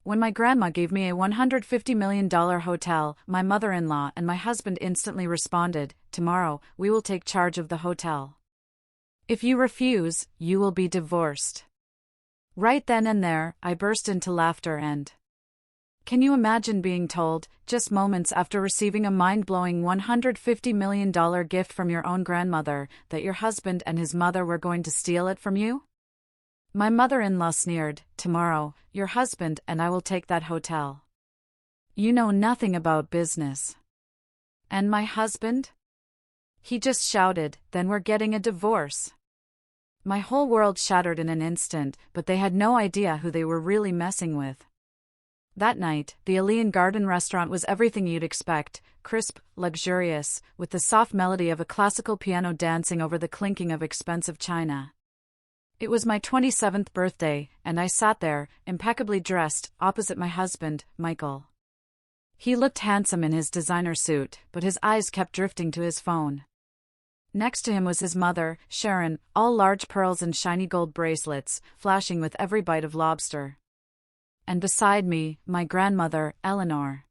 When my grandma gave me a $150 million hotel, my mother-in-law and my husband instantly responded, "Tomorrow, we will take charge of the hotel. If you refuse, you will be divorced." Right then and there, I burst into laughter and can you imagine being told, just moments after receiving a mind-blowing $150 million gift from your own grandmother, that your husband and his mother were going to steal it from you? My mother-in-law sneered, "Tomorrow, your husband and I will take that hotel. You know nothing about business." And my husband? He just shouted, "Then we're getting a divorce." My whole world shattered in an instant, but they had no idea who they were really messing with. That night, the Allian Garden restaurant was everything you'd expect, crisp, luxurious, with the soft melody of a classical piano dancing over the clinking of expensive china. It was my 27th birthday, and I sat there, impeccably dressed, opposite my husband, Michael. He looked handsome in his designer suit, but his eyes kept drifting to his phone. Next to him was his mother, Sharon, all large pearls and shiny gold bracelets, flashing with every bite of lobster. And beside me, my grandmother, Eleanor.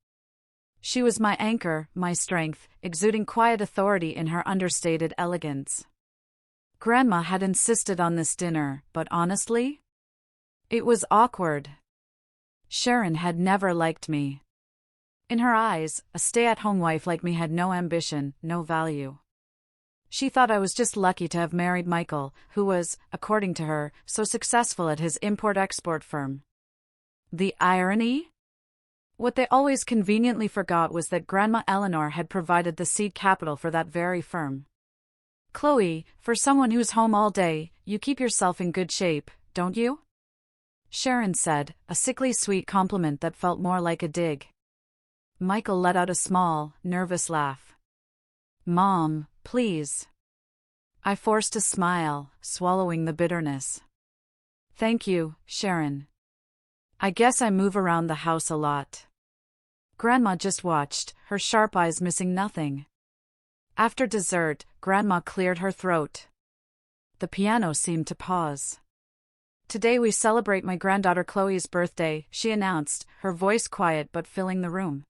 She was my anchor, my strength, exuding quiet authority in her understated elegance. Grandma had insisted on this dinner, but honestly, it was awkward. Sharon had never liked me. In her eyes, a stay-at-home wife like me had no ambition, no value. She thought I was just lucky to have married Michael, who was, according to her, so successful at his import-export firm. The irony? What they always conveniently forgot was that Grandma Eleanor had provided the seed capital for that very firm. "Chloe, for someone who's home all day, you keep yourself in good shape, don't you?" Sharon said, a sickly sweet compliment that felt more like a dig. Michael let out a small, nervous laugh. "Mom, please." I forced a smile, swallowing the bitterness. "Thank you, Sharon. I guess I move around the house a lot." Grandma just watched, her sharp eyes missing nothing. After dessert, Grandma cleared her throat. The piano seemed to pause. "Today we celebrate my granddaughter Chloe's birthday," she announced, her voice quiet but filling the room.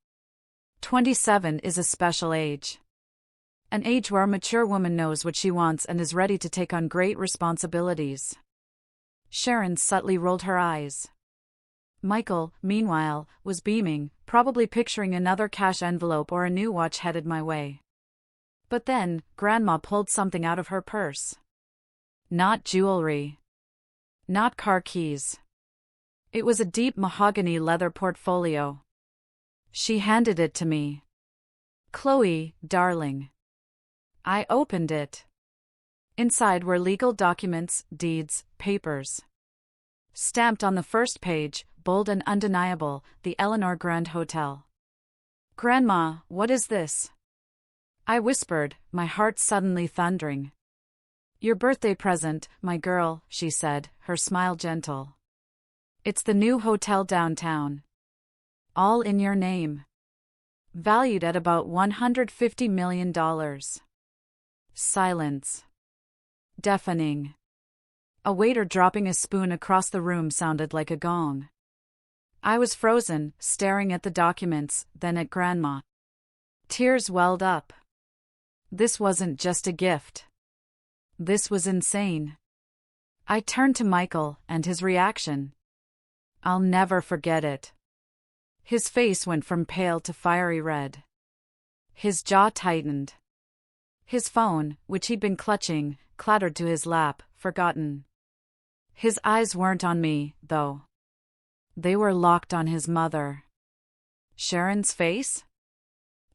27 is a special age. An age where a mature woman knows what she wants and is ready to take on great responsibilities. Sharon subtly rolled her eyes. Michael, meanwhile, was beaming, probably picturing another cash envelope or a new watch headed my way. But then, Grandma pulled something out of her purse. Not jewelry. Not car keys. It was a deep mahogany leather portfolio. She handed it to me. "Chloe, darling." I opened it. Inside were legal documents, deeds, papers. Stamped on the first page, bold and undeniable, the Eleanor Grand Hotel. "Grandma, what is this?" I whispered, my heart suddenly thundering. "Your birthday present, my girl," she said, her smile gentle. "It's the new hotel downtown. All in your name. Valued at about $150 million. Silence. Deafening. A waiter dropping a spoon across the room sounded like a gong. I was frozen, staring at the documents, then at Grandma. Tears welled up. This wasn't just a gift. This was insane. I turned to Michael, and his reaction. I'll never forget it. His face went from pale to fiery red. His jaw tightened. His phone, which he'd been clutching, clattered to his lap, forgotten. His eyes weren't on me, though. They were locked on his mother. Sharon's face?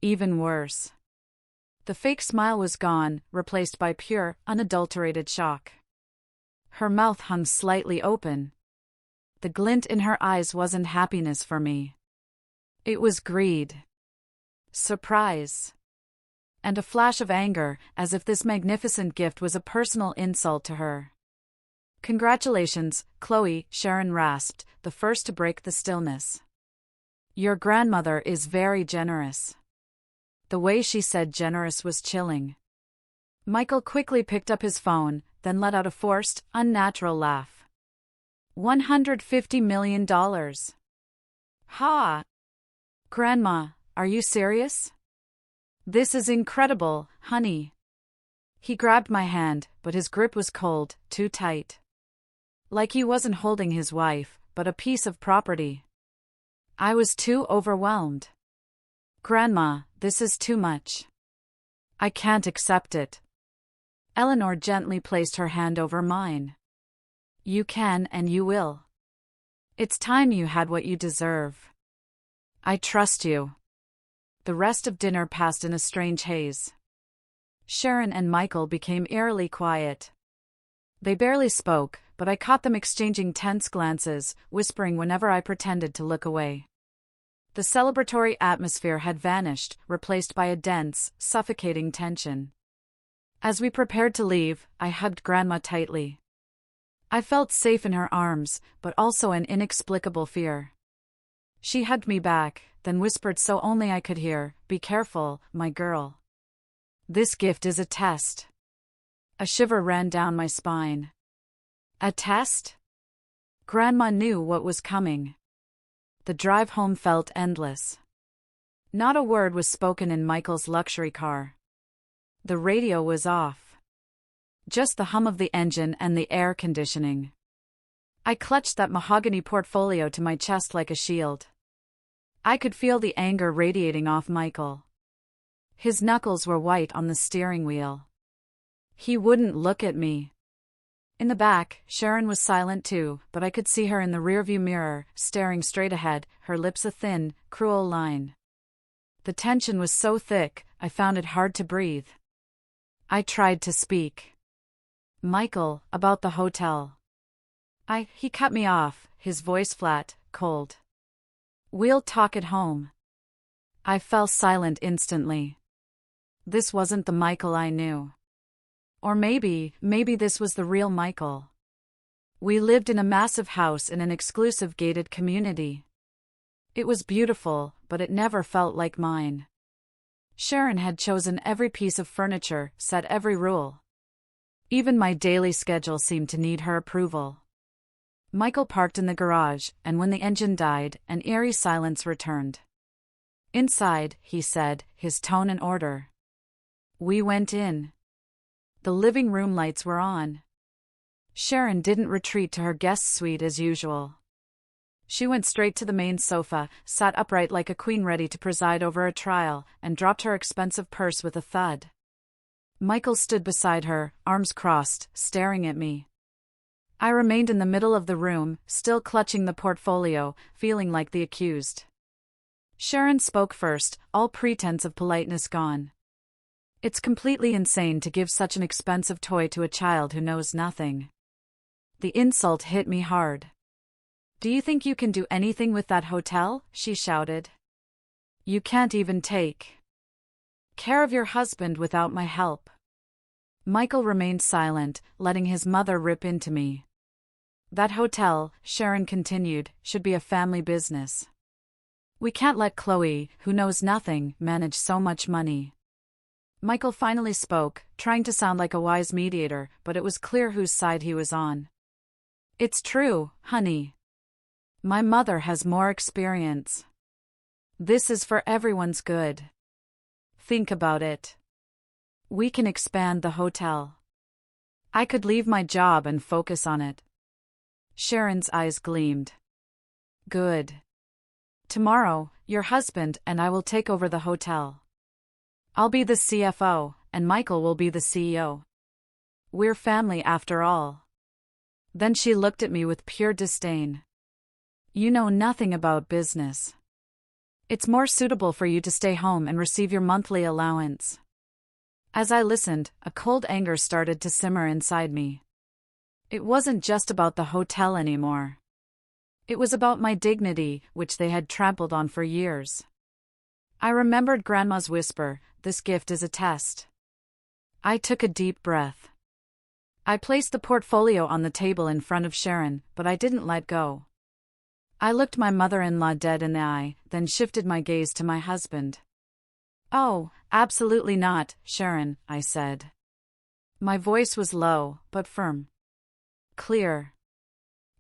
Even worse. The fake smile was gone, replaced by pure, unadulterated shock. Her mouth hung slightly open. The glint in her eyes wasn't happiness for me. It was greed. Surprise. And a flash of anger, as if this magnificent gift was a personal insult to her. "Congratulations, Chloe," Sharon rasped, the first to break the stillness. "Your grandmother is very generous." The way she said generous was chilling. Michael quickly picked up his phone, then let out a forced, unnatural laugh. $150 million. Ha! Grandma, are you serious? This is incredible, honey. He grabbed my hand, but his grip was cold, too tight. Like he wasn't holding his wife, but a piece of property. I was too overwhelmed. Grandma, this is too much. I can't accept it. Eleanor gently placed her hand over mine. You can and you will. It's time you had what you deserve. I trust you. The rest of dinner passed in a strange haze. Sharon and Michael became eerily quiet. They barely spoke, but I caught them exchanging tense glances, whispering whenever I pretended to look away. The celebratory atmosphere had vanished, replaced by a dense, suffocating tension. As we prepared to leave, I hugged Grandma tightly. I felt safe in her arms, but also an inexplicable fear. She hugged me back, then whispered so only I could hear, "Be careful, my girl. This gift is a test." A shiver ran down my spine. A test? Grandma knew what was coming. The drive home felt endless. Not a word was spoken in Michael's luxury car. The radio was off. Just the hum of the engine and the air conditioning. I clutched that mahogany portfolio to my chest like a shield. I could feel the anger radiating off Michael. His knuckles were white on the steering wheel. He wouldn't look at me. In the back, Sharon was silent too, but I could see her in the rearview mirror, staring straight ahead, her lips a thin, cruel line. The tension was so thick, I found it hard to breathe. I tried to speak. Michael, about the hotel. He cut me off, his voice flat, cold. We'll talk at home. I fell silent instantly. This wasn't the Michael I knew. Or maybe this was the real Michael. We lived in a massive house in an exclusive gated community. It was beautiful, but it never felt like mine. Sharon had chosen every piece of furniture, set every rule. Even my daily schedule seemed to need her approval. Michael parked in the garage, and when the engine died, an eerie silence returned. Inside, he said, his tone in order. We went in. The living room lights were on. Sharon didn't retreat to her guest suite as usual. She went straight to the main sofa, sat upright like a queen ready to preside over a trial, and dropped her expensive purse with a thud. Michael stood beside her, arms crossed, staring at me. I remained in the middle of the room, still clutching the portfolio, feeling like the accused. Sharon spoke first, all pretense of politeness gone. It's completely insane to give such an expensive toy to a child who knows nothing. The insult hit me hard. Do you think you can do anything with that hotel? She shouted. You can't even take care of your husband without my help. Michael remained silent, letting his mother rip into me. That hotel, Sharon continued, should be a family business. We can't let Chloe, who knows nothing, manage so much money. Michael finally spoke, trying to sound like a wise mediator, but it was clear whose side he was on. It's true, honey. My mother has more experience. This is for everyone's good. Think about it. We can expand the hotel. I could leave my job and focus on it. Sharon's eyes gleamed. Good. Tomorrow, your husband and I will take over the hotel. I'll be the CFO, and Michael will be the CEO. We're family after all. Then she looked at me with pure disdain. You know nothing about business. It's more suitable for you to stay home and receive your monthly allowance. As I listened, a cold anger started to simmer inside me. It wasn't just about the hotel anymore. It was about my dignity, which they had trampled on for years. I remembered Grandma's whisper, "This gift is a test." I took a deep breath. I placed the portfolio on the table in front of Sharon, but I didn't let go. I looked my mother-in-law dead in the eye, then shifted my gaze to my husband. Oh, absolutely not, Sharon, I said. My voice was low, but firm. Clear.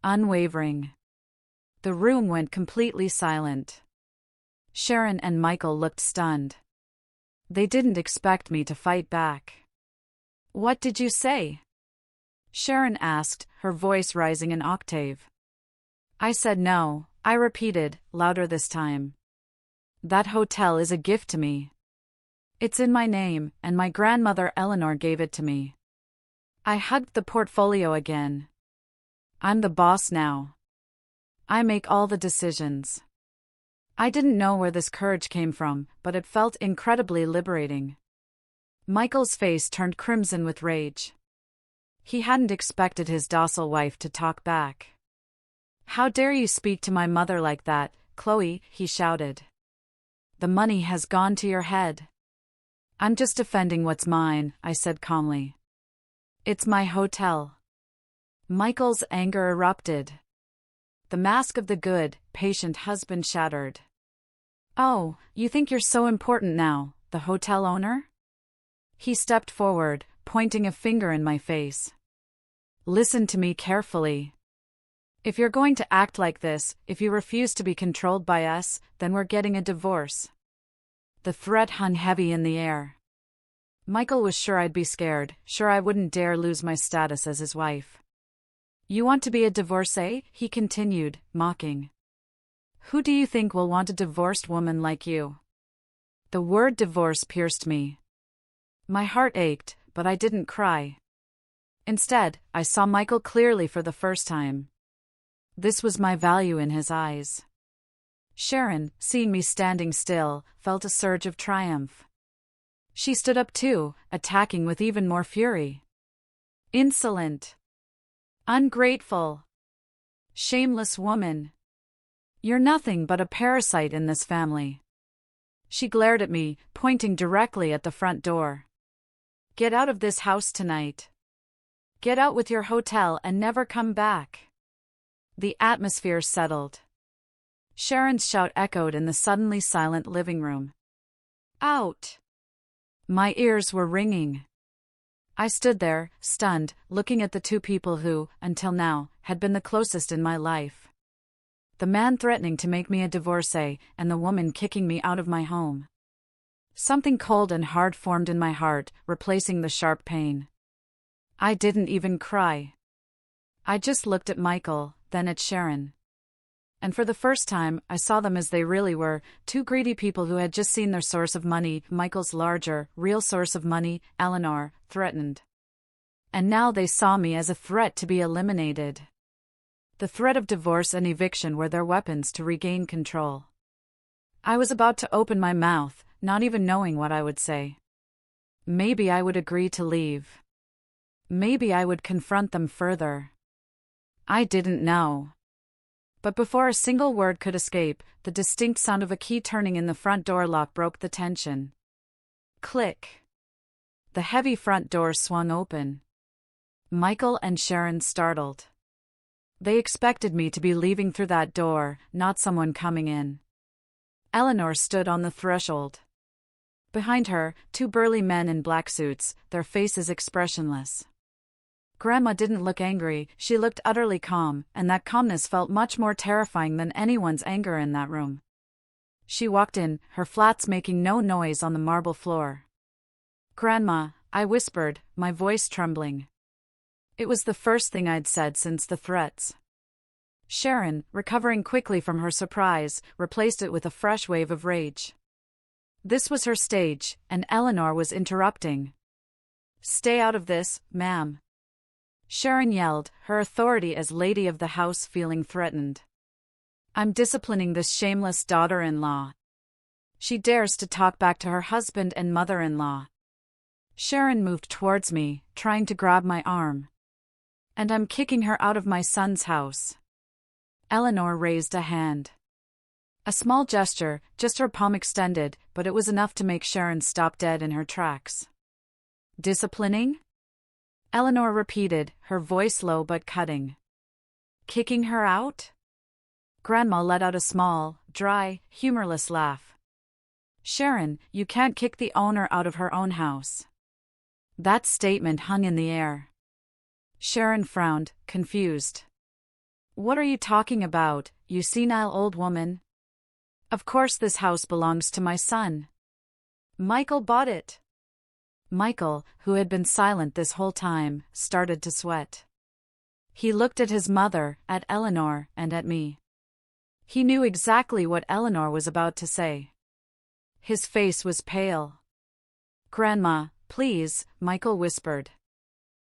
Unwavering. The room went completely silent. Sharon and Michael looked stunned. They didn't expect me to fight back. "What did you say?" Sharon asked, her voice rising an octave. "I said no," I repeated, louder this time. "That hotel is a gift to me. It's in my name, and my grandmother Eleanor gave it to me." I hugged the portfolio again. "I'm the boss now. I make all the decisions." I didn't know where this courage came from, but it felt incredibly liberating. Michael's face turned crimson with rage. He hadn't expected his docile wife to talk back. "How dare you speak to my mother like that, Chloe," he shouted. "The money has gone to your head." "I'm just defending what's mine," I said calmly. "It's my hotel." Michael's anger erupted. The mask of the good, patient husband shattered. "Oh, you think you're so important now, the hotel owner?" He stepped forward, pointing a finger in my face. "Listen to me carefully. If you're going to act like this, if you refuse to be controlled by us, then we're getting a divorce." The threat hung heavy in the air. Michael was sure I'd be scared, sure I wouldn't dare lose my status as his wife. "You want to be a divorcee?" he continued, mocking. "Who do you think will want a divorced woman like you?" The word divorce pierced me. My heart ached, but I didn't cry. Instead, I saw Michael clearly for the first time. This was my value in his eyes. Sharon, seeing me standing still, felt a surge of triumph. She stood up too, attacking with even more fury. "Insolent! Ungrateful! Shameless woman! You're nothing but a parasite in this family." She glared at me, pointing directly at the front door. "Get out of this house tonight. Get out with your hotel and never come back." The atmosphere settled. Sharon's shout echoed in the suddenly silent living room. "Out!" My ears were ringing. I stood there, stunned, looking at the two people who, until now, had been the closest in my life. The man threatening to make me a divorcee, and the woman kicking me out of my home. Something cold and hard formed in my heart, replacing the sharp pain. I didn't even cry. I just looked at Michael, then at Sharon. And for the first time, I saw them as they really were, two greedy people who had just seen their source of money, Michael's larger, real source of money, Eleanor, threatened. And now they saw me as a threat to be eliminated. The threat of divorce and eviction were their weapons to regain control. I was about to open my mouth, not even knowing what I would say. Maybe I would agree to leave. Maybe I would confront them further. I didn't know. But before a single word could escape, the distinct sound of a key turning in the front door lock broke the tension. Click. The heavy front door swung open. Michael and Sharon startled. They expected me to be leaving through that door, not someone coming in. Eleanor stood on the threshold. Behind her, two burly men in black suits, their faces expressionless. Grandma didn't look angry, she looked utterly calm, and that calmness felt much more terrifying than anyone's anger in that room. She walked in, her flats making no noise on the marble floor. "Grandma," I whispered, my voice trembling. It was the first thing I'd said since the threats. Sharon, recovering quickly from her surprise, replaced it with a fresh wave of rage. This was her stage, and Eleanor was interrupting. "Stay out of this, ma'am," Sharon yelled, her authority as lady of the house feeling threatened. "I'm disciplining this shameless daughter-in-law. She dares to talk back to her husband and mother-in-law." Sharon moved towards me, trying to grab my arm. "And I'm kicking her out of my son's house." Eleanor raised a hand. A small gesture, just her palm extended, but it was enough to make Sharon stop dead in her tracks. "Disciplining?" Eleanor repeated, her voice low but cutting. "Kicking her out?" Grandma let out a small, dry, humorless laugh. "Sharon, you can't kick the owner out of her own house." That statement hung in the air. Sharon frowned, confused. "What are you talking about?" you senile old woman. Of course this house belongs to my son. Michael bought it. Michael, who had been silent this whole time, started to sweat. He looked at his mother, at Eleanor, and at me. He knew exactly what Eleanor was about to say. His face was pale. "Grandma, please," Michael whispered.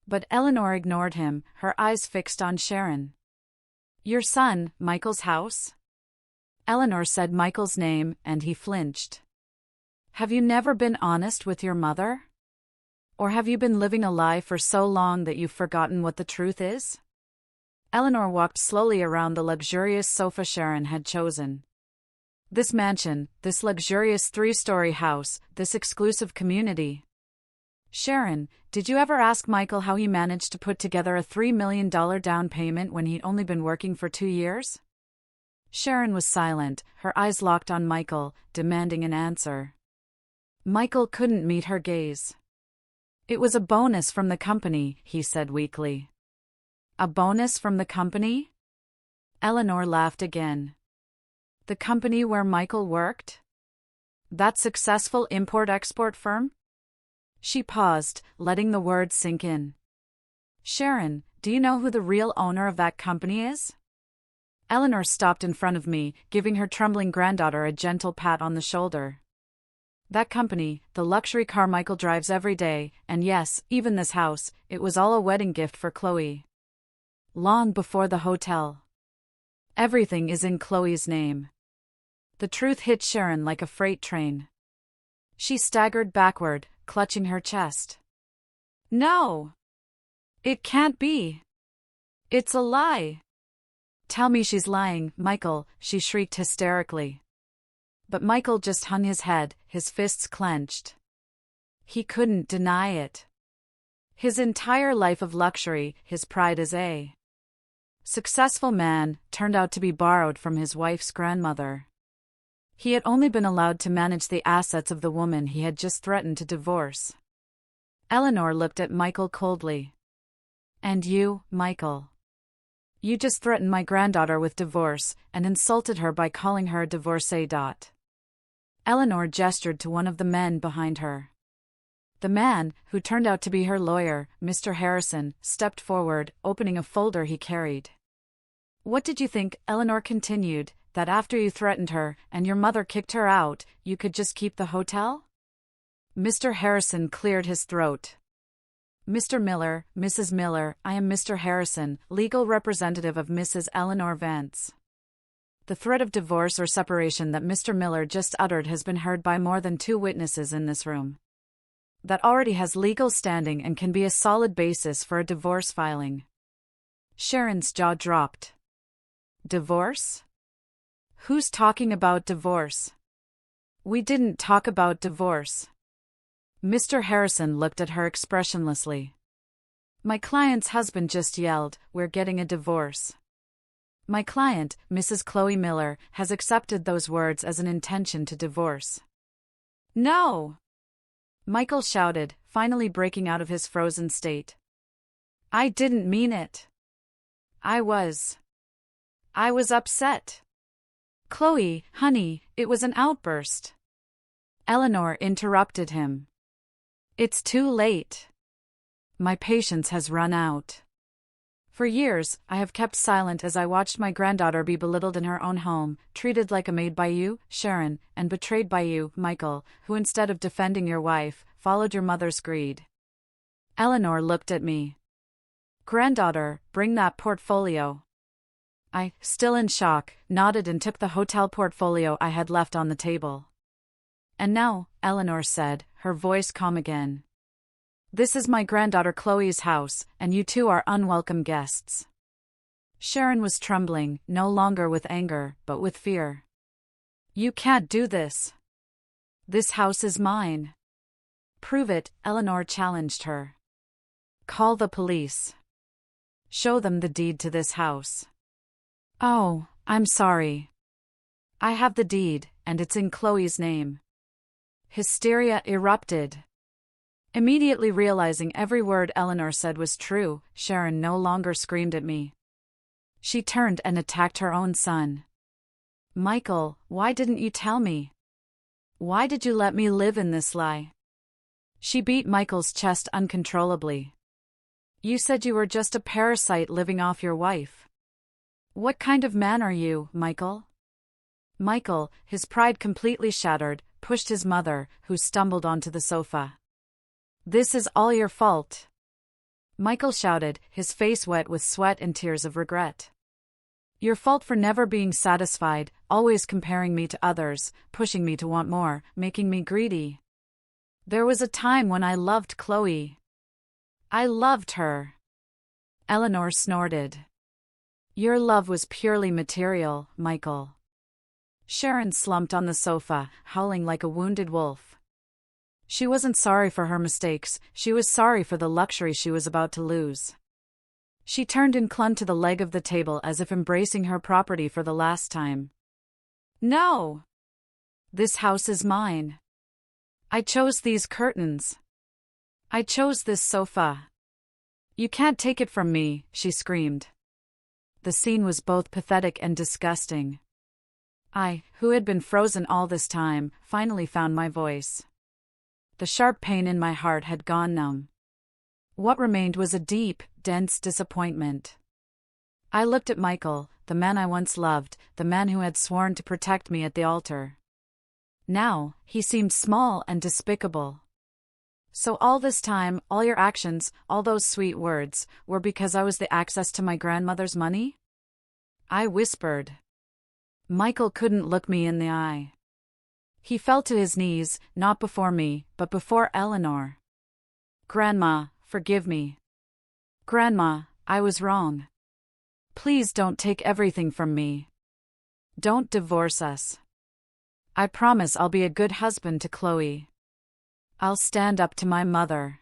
But Eleanor ignored him, her eyes fixed on Sharon. "Your son, Michael's house?" Eleanor said Michael's name, and he flinched. "Have you never been honest with your mother? Or have you been living a lie for so long that you've forgotten what the truth is?" Eleanor walked slowly around the luxurious sofa Sharon had chosen. This mansion, this luxurious 3-story house, this exclusive community. "Sharon, did you ever ask Michael how he managed to put together a $3 million down payment when he'd only been working for 2 years?" Sharon was silent, her eyes locked on Michael, demanding an answer. Michael couldn't meet her gaze. "It was a bonus from the company," he said weakly. "A bonus from the company?" Eleanor laughed again. "The company where Michael worked? That successful import-export firm?" She paused, letting the words sink in. "Sharon, do you know who the real owner of that company is?" Eleanor stopped in front of me, giving her trembling granddaughter a gentle pat on the shoulder. "That company, the luxury car Michael drives every day, and yes, even this house, it was all a wedding gift for Chloe. Long before the hotel. Everything is in Chloe's name." The truth hit Sharon like a freight train. She staggered backward, clutching her chest. "No! It can't be! It's a lie! Tell me she's lying, Michael," she shrieked hysterically. But Michael just hung his head, his fists clenched. He couldn't deny it. His entire life of luxury, his pride as a successful man, turned out to be borrowed from his wife's grandmother. He had only been allowed to manage the assets of the woman he had just threatened to divorce. Eleanor looked at Michael coldly. "And you, Michael? You just threatened my granddaughter with divorce, and insulted her by calling her a divorcee. Eleanor gestured to one of the men behind her. The man, who turned out to be her lawyer, Mr. Harrison, stepped forward, opening a folder he carried. "What did you think?" Eleanor continued, "that after you threatened her, and your mother kicked her out, you could just keep the hotel?" Mr. Harrison cleared his throat. "Mr. Miller, Mrs. Miller, I am Mr. Harrison, legal representative of Mrs. Eleanor Vance. The threat of divorce or separation that Mr. Miller just uttered has been heard by more than 2 witnesses in this room. That already has legal standing and can be a solid basis for a divorce filing." Sharon's jaw dropped. "Divorce? Who's talking about divorce? We didn't talk about divorce." Mr. Harrison looked at her expressionlessly. "My client's husband just yelled, 'We're getting a divorce.' My client, Mrs. Chloe Miller, has accepted those words as an intention to divorce." "No!" Michael shouted, finally breaking out of his frozen state. "I didn't mean it. I was upset. Chloe, honey, it was an outburst." Eleanor interrupted him. "It's too late. My patience has run out. For years, I have kept silent as I watched my granddaughter be belittled in her own home, treated like a maid by you, Sharon, and betrayed by you, Michael, who instead of defending your wife, followed your mother's greed." Eleanor looked at me. "Granddaughter, bring that portfolio." I, still in shock, nodded and took the hotel portfolio I had left on the table. "And now," Eleanor said, her voice calm again, "this is my granddaughter Chloe's house, and you two are unwelcome guests." Sharon was trembling, no longer with anger, but with fear. "You can't do this. This house is mine." "Prove it," Eleanor challenged her. "Call the police. Show them the deed to this house." "Oh, I'm sorry. I have the deed, and it's in Chloe's name." Hysteria erupted. Immediately realizing every word Eleanor said was true, Sharon no longer screamed at me. She turned and attacked her own son. Michael, why didn't you tell me? Why did you let me live in this lie? She beat Michael's chest uncontrollably. You said you were just a parasite living off your wife. What kind of man are you, Michael? Michael, his pride completely shattered, pushed his mother, who stumbled onto the sofa. This is all your fault. Michael shouted, his face wet with sweat and tears of regret. Your fault for never being satisfied, always comparing me to others, pushing me to want more, making me greedy. There was a time when I loved Chloe. I loved her. Eleanor snorted. Your love was purely material, Michael. Sharon slumped on the sofa, howling like a wounded wolf. She wasn't sorry for her mistakes, she was sorry for the luxury she was about to lose. She turned and clung to the leg of the table as if embracing her property for the last time. No! This house is mine. I chose these curtains. I chose this sofa. You can't take it from me, she screamed. The scene was both pathetic and disgusting. I, who had been frozen all this time, finally found my voice. The sharp pain in my heart had gone numb. What remained was a deep, dense disappointment. I looked at Michael, the man I once loved, the man who had sworn to protect me at the altar. Now, he seemed small and despicable. So all this time, all your actions, all those sweet words, were because I was the access to my grandmother's money? I whispered. Michael couldn't look me in the eye. He fell to his knees, not before me, but before Eleanor. Grandma, forgive me. Grandma, I was wrong. Please don't take everything from me. Don't divorce us. I promise I'll be a good husband to Chloe. I'll stand up to my mother.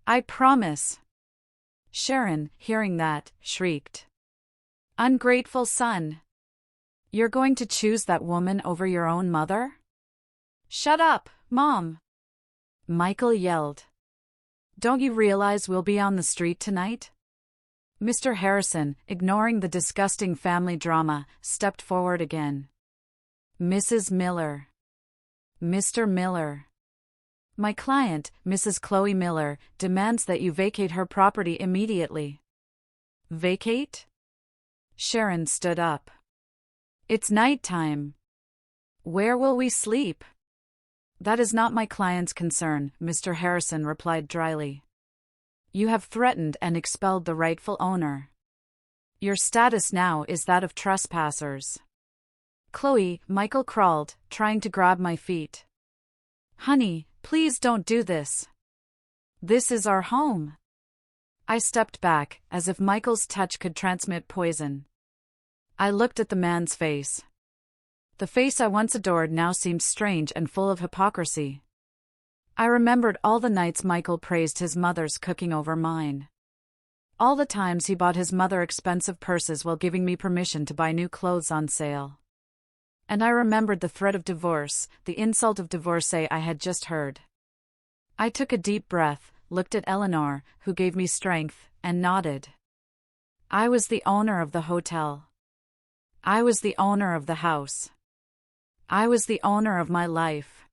I promise. Sharon, hearing that, shrieked. Ungrateful son. You're going to choose that woman over your own mother? Shut up, Mom! Michael yelled. Don't you realize we'll be on the street tonight? Mr. Harrison, ignoring the disgusting family drama, stepped forward again. Mrs. Miller. Mr. Miller. My client, Mrs. Chloe Miller, demands that you vacate her property immediately. Vacate? Sharon stood up. It's nighttime. Where will we sleep? That is not my client's concern, Mr. Harrison replied dryly. You have threatened and expelled the rightful owner. Your status now is that of trespassers. Chloe, Michael crawled, trying to grab my feet. Honey, please don't do this. This is our home. I stepped back, as if Michael's touch could transmit poison. I looked at the man's face. The face I once adored now seemed strange and full of hypocrisy. I remembered all the nights Michael praised his mother's cooking over mine. All the times he bought his mother expensive purses while giving me permission to buy new clothes on sale. And I remembered the threat of divorce, the insult of divorcee I had just heard. I took a deep breath, looked at Eleanor, who gave me strength, and nodded. I was the owner of the hotel. I was the owner of the house. I was the owner of my life.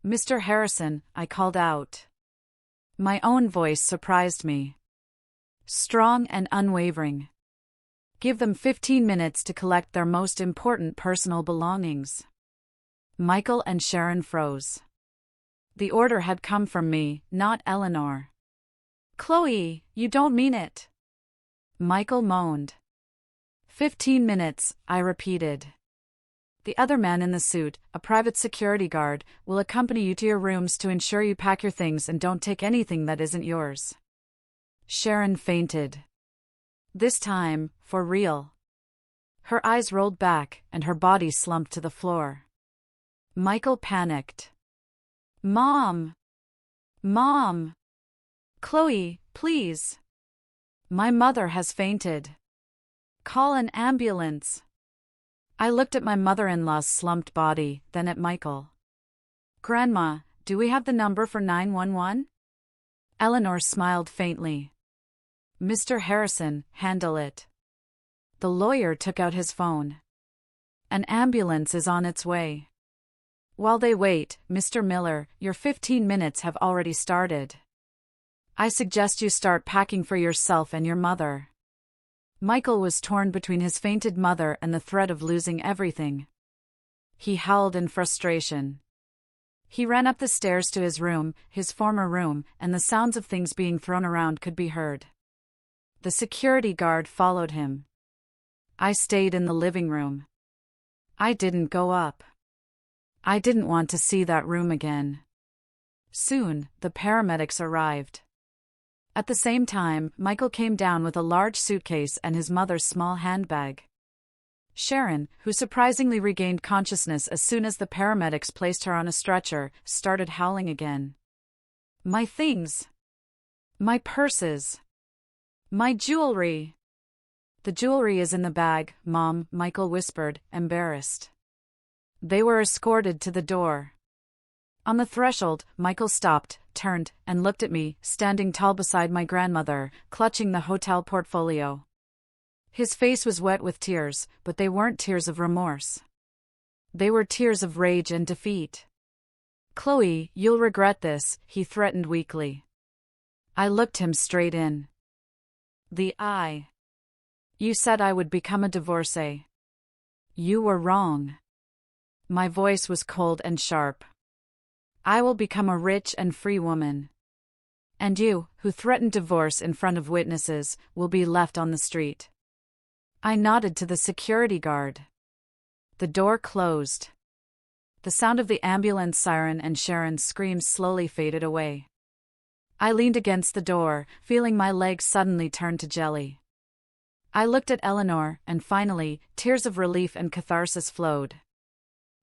Mr. Harrison, I called out. My own voice surprised me. Strong and unwavering. Give them 15 minutes to collect their most important personal belongings. Michael and Sharon froze. The order had come from me, not Eleanor. Chloe, you don't mean it. Michael moaned. 15 minutes, I repeated. The other man in the suit, a private security guard, will accompany you to your rooms to ensure you pack your things and don't take anything that isn't yours. Sharon fainted. This time, for real. Her eyes rolled back, and her body slumped to the floor. Michael panicked. Mom! Mom! Chloe, please! My mother has fainted. Call an ambulance. I looked at my mother-in-law's slumped body, then at Michael. Grandma, do we have the number for 911? Eleanor smiled faintly. Mr. Harrison, handle it. The lawyer took out his phone. An ambulance is on its way. While they wait, Mr. Miller, your 15 minutes have already started. I suggest you start packing for yourself and your mother. Michael was torn between his fainted mother and the threat of losing everything. He howled in frustration. He ran up the stairs to his room, his former room, and the sounds of things being thrown around could be heard. The security guard followed him. I stayed in the living room. I didn't go up. I didn't want to see that room again. Soon, the paramedics arrived. At the same time, Michael came down with a large suitcase and his mother's small handbag. Sharon, who surprisingly regained consciousness as soon as the paramedics placed her on a stretcher, started howling again. My things! My purses! My jewelry! The jewelry is in the bag, Mom, Michael whispered, embarrassed. They were escorted to the door. On the threshold, Michael stopped, turned, and looked at me, standing tall beside my grandmother, clutching the hotel portfolio. His face was wet with tears, but they weren't tears of remorse. They were tears of rage and defeat. Chloe, you'll regret this, he threatened weakly. I looked him straight in the eye. You said I would become a divorcee. You were wrong. My voice was cold and sharp. I will become a rich and free woman. And you, who threatened divorce in front of witnesses, will be left on the street. I nodded to the security guard. The door closed. The sound of the ambulance siren and Sharon's screams slowly faded away. I leaned against the door, feeling my legs suddenly turn to jelly. I looked at Eleanor, and finally, tears of relief and catharsis flowed.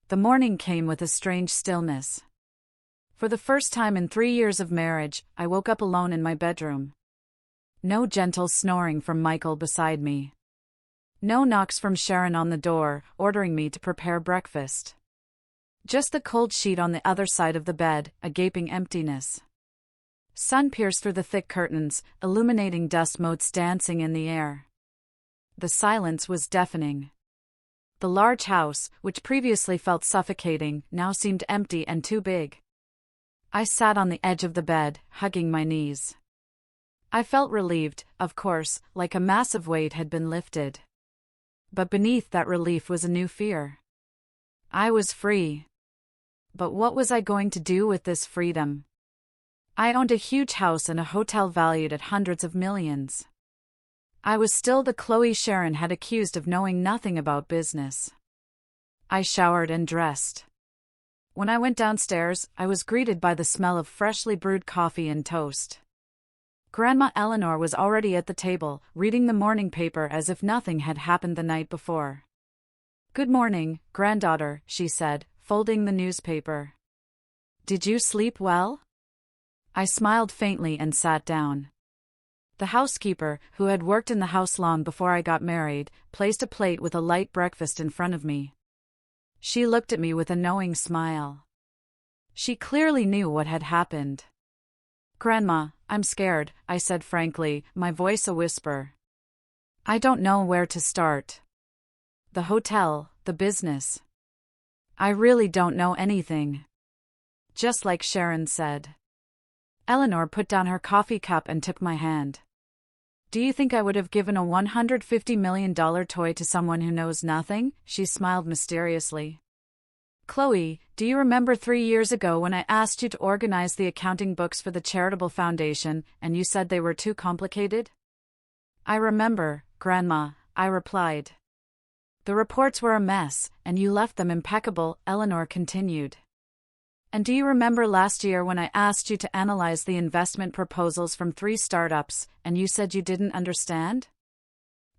The morning came with a strange stillness. For the first time in 3 years of marriage, I woke up alone in my bedroom. No gentle snoring from Michael beside me. No knocks from Sharon on the door, ordering me to prepare breakfast. Just the cold sheet on the other side of the bed, a gaping emptiness. Sun pierced through the thick curtains, illuminating dust motes dancing in the air. The silence was deafening. The large house, which previously felt suffocating, now seemed empty and too big. I sat on the edge of the bed, hugging my knees. I felt relieved, of course, like a massive weight had been lifted. But beneath that relief was a new fear. I was free. But what was I going to do with this freedom? I owned a huge house and a hotel valued at hundreds of millions. I was still the Chloe Sharon had accused of knowing nothing about business. I showered and dressed. When I went downstairs, I was greeted by the smell of freshly brewed coffee and toast. Grandma Eleanor was already at the table, reading the morning paper as if nothing had happened the night before. Good morning, granddaughter, she said, folding the newspaper. Did you sleep well? I smiled faintly and sat down. The housekeeper, who had worked in the house long before I got married, placed a plate with a light breakfast in front of me. She looked at me with a knowing smile. She clearly knew what had happened. Grandma, I'm scared, I said frankly, my voice a whisper. I don't know where to start. The hotel, the business. I really don't know anything. Just like Sharon said. Eleanor put down her coffee cup and took my hand. Do you think I would have given a $150 million toy to someone who knows nothing? She smiled mysteriously. Chloe, do you remember 3 years ago when I asked you to organize the accounting books for the charitable foundation, and you said they were too complicated? I remember, Grandma, I replied. The reports were a mess, and you left them impeccable, Eleanor continued. And do you remember last year when I asked you to analyze the investment proposals from 3 startups, and you said you didn't understand?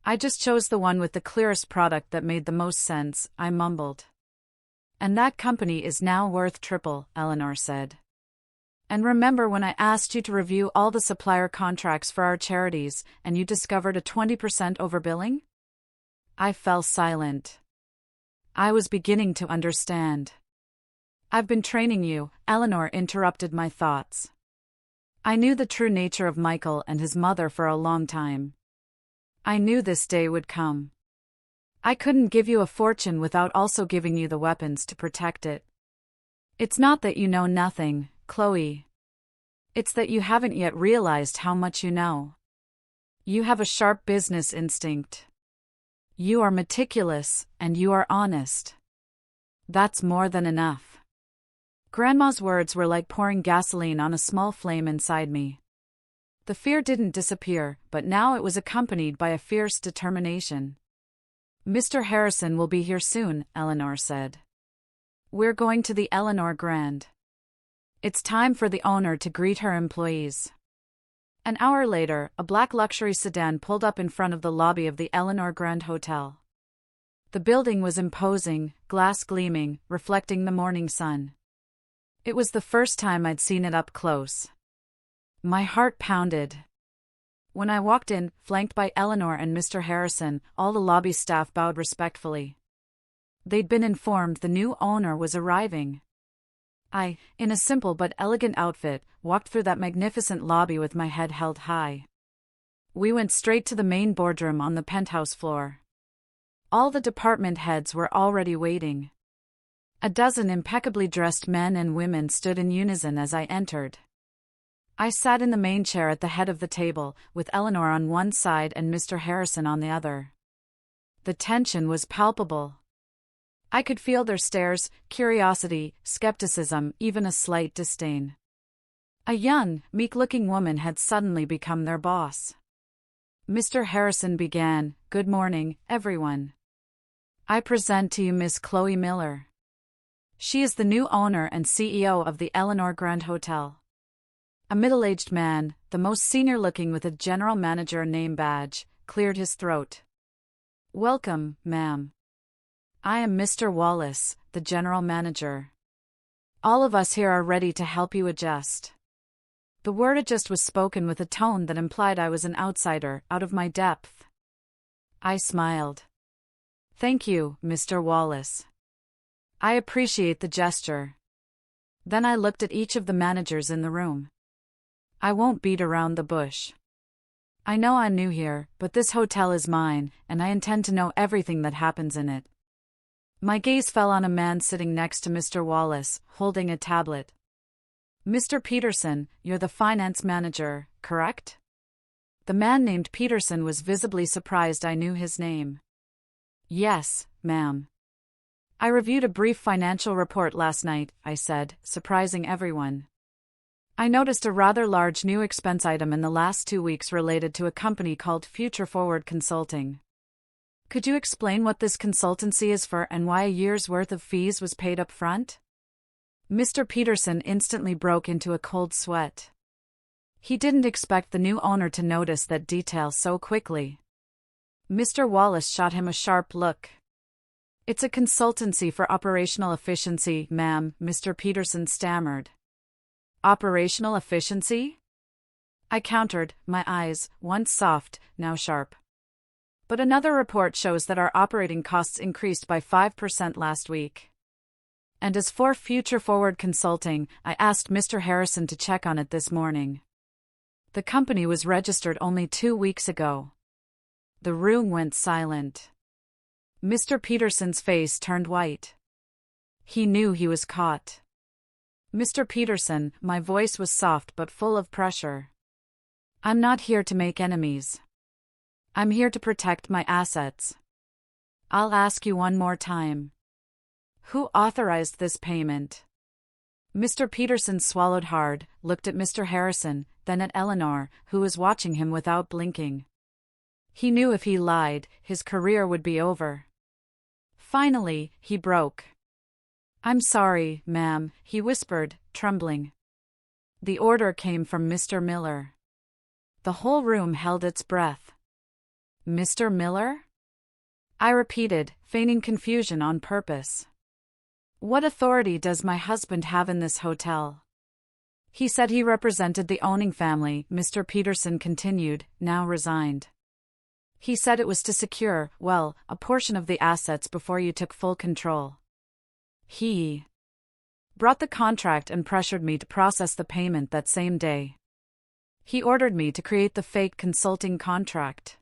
I just chose the one with the clearest product that made the most sense, I mumbled. And that company is now worth triple, Eleanor said. And remember when I asked you to review all the supplier contracts for our charities, and you discovered a 20% overbilling? I fell silent. I was beginning to understand. I've been training you, Eleanor interrupted my thoughts. I knew the true nature of Michael and his mother for a long time. I knew this day would come. I couldn't give you a fortune without also giving you the weapons to protect it. It's not that you know nothing, Chloe. It's that you haven't yet realized how much you know. You have a sharp business instinct. You are meticulous, and you are honest. That's more than enough. Grandma's words were like pouring gasoline on a small flame inside me. The fear didn't disappear, but now it was accompanied by a fierce determination. Mr. Harrison will be here soon, Eleanor said. We're going to the Eleanor Grand. It's time for the owner to greet her employees. An hour later, a black luxury sedan pulled up in front of the lobby of the Eleanor Grand Hotel. The building was imposing, glass gleaming, reflecting the morning sun. It was the first time I'd seen it up close. My heart pounded. When I walked in, flanked by Eleanor and Mr. Harrison, all the lobby staff bowed respectfully. They'd been informed the new owner was arriving. I, in a simple but elegant outfit, walked through that magnificent lobby with my head held high. We went straight to the main boardroom on the penthouse floor. All the department heads were already waiting. A dozen impeccably dressed men and women stood in unison as I entered. I sat in the main chair at the head of the table, with Eleanor on one side and Mr. Harrison on the other. The tension was palpable. I could feel their stares, curiosity, skepticism, even a slight disdain. A young, meek-looking woman had suddenly become their boss. Mr. Harrison began, "Good morning, everyone. I present to you Miss Chloe Miller. She is the new owner and CEO of the Eleanor Grand Hotel." A middle-aged man, the most senior-looking with a general manager name badge, cleared his throat. "Welcome, ma'am. I am Mr. Wallace, the general manager. All of us here are ready to help you adjust." The word adjust was spoken with a tone that implied I was an outsider, out of my depth. I smiled. "Thank you, Mr. Wallace. I appreciate the gesture." Then I looked at each of the managers in the room. I won't beat around the bush. I know I'm new here, but this hotel is mine, and I intend to know everything that happens in it. My gaze fell on a man sitting next to Mr. Wallace, holding a tablet. "Mr. Peterson, you're the finance manager, correct?" The man named Peterson was visibly surprised I knew his name. "Yes, ma'am. I reviewed a brief financial report last night," I said, surprising everyone. "I noticed a rather large new expense item in the last 2 weeks related to a company called Future Forward Consulting. Could you explain what this consultancy is for and why a year's worth of fees was paid up front?" Mr. Peterson instantly broke into a cold sweat. He didn't expect the new owner to notice that detail so quickly. Mr. Wallace shot him a sharp look. "It's a consultancy for operational efficiency, ma'am," Mr. Peterson stammered. "Operational efficiency?" I countered, my eyes, once soft, now sharp. "But another report shows that our operating costs increased by 5% last week. And as for Future Forward Consulting, I asked Mr. Harrison to check on it this morning. The company was registered only 2 weeks ago." The room went silent. Mr. Peterson's face turned white. He knew he was caught. "Mr. Peterson," my voice was soft but full of pressure. "I'm not here to make enemies. I'm here to protect my assets. I'll ask you one more time. Who authorized this payment?" Mr. Peterson swallowed hard, looked at Mr. Harrison, then at Eleanor, who was watching him without blinking. He knew if he lied, his career would be over. Finally, he broke. "I'm sorry, ma'am," he whispered, trembling. The order came from Mr. Miller. The whole room held its breath. "Mr. Miller?" I repeated, feigning confusion on purpose. "What authority does my husband have in this hotel?" "He said he represented the owning family," Mr. Peterson continued, now resigned. "He said it was to secure, well, a portion of the assets before you took full control. He brought the contract and pressured me to process the payment that same day. He ordered me to create the fake consulting contract."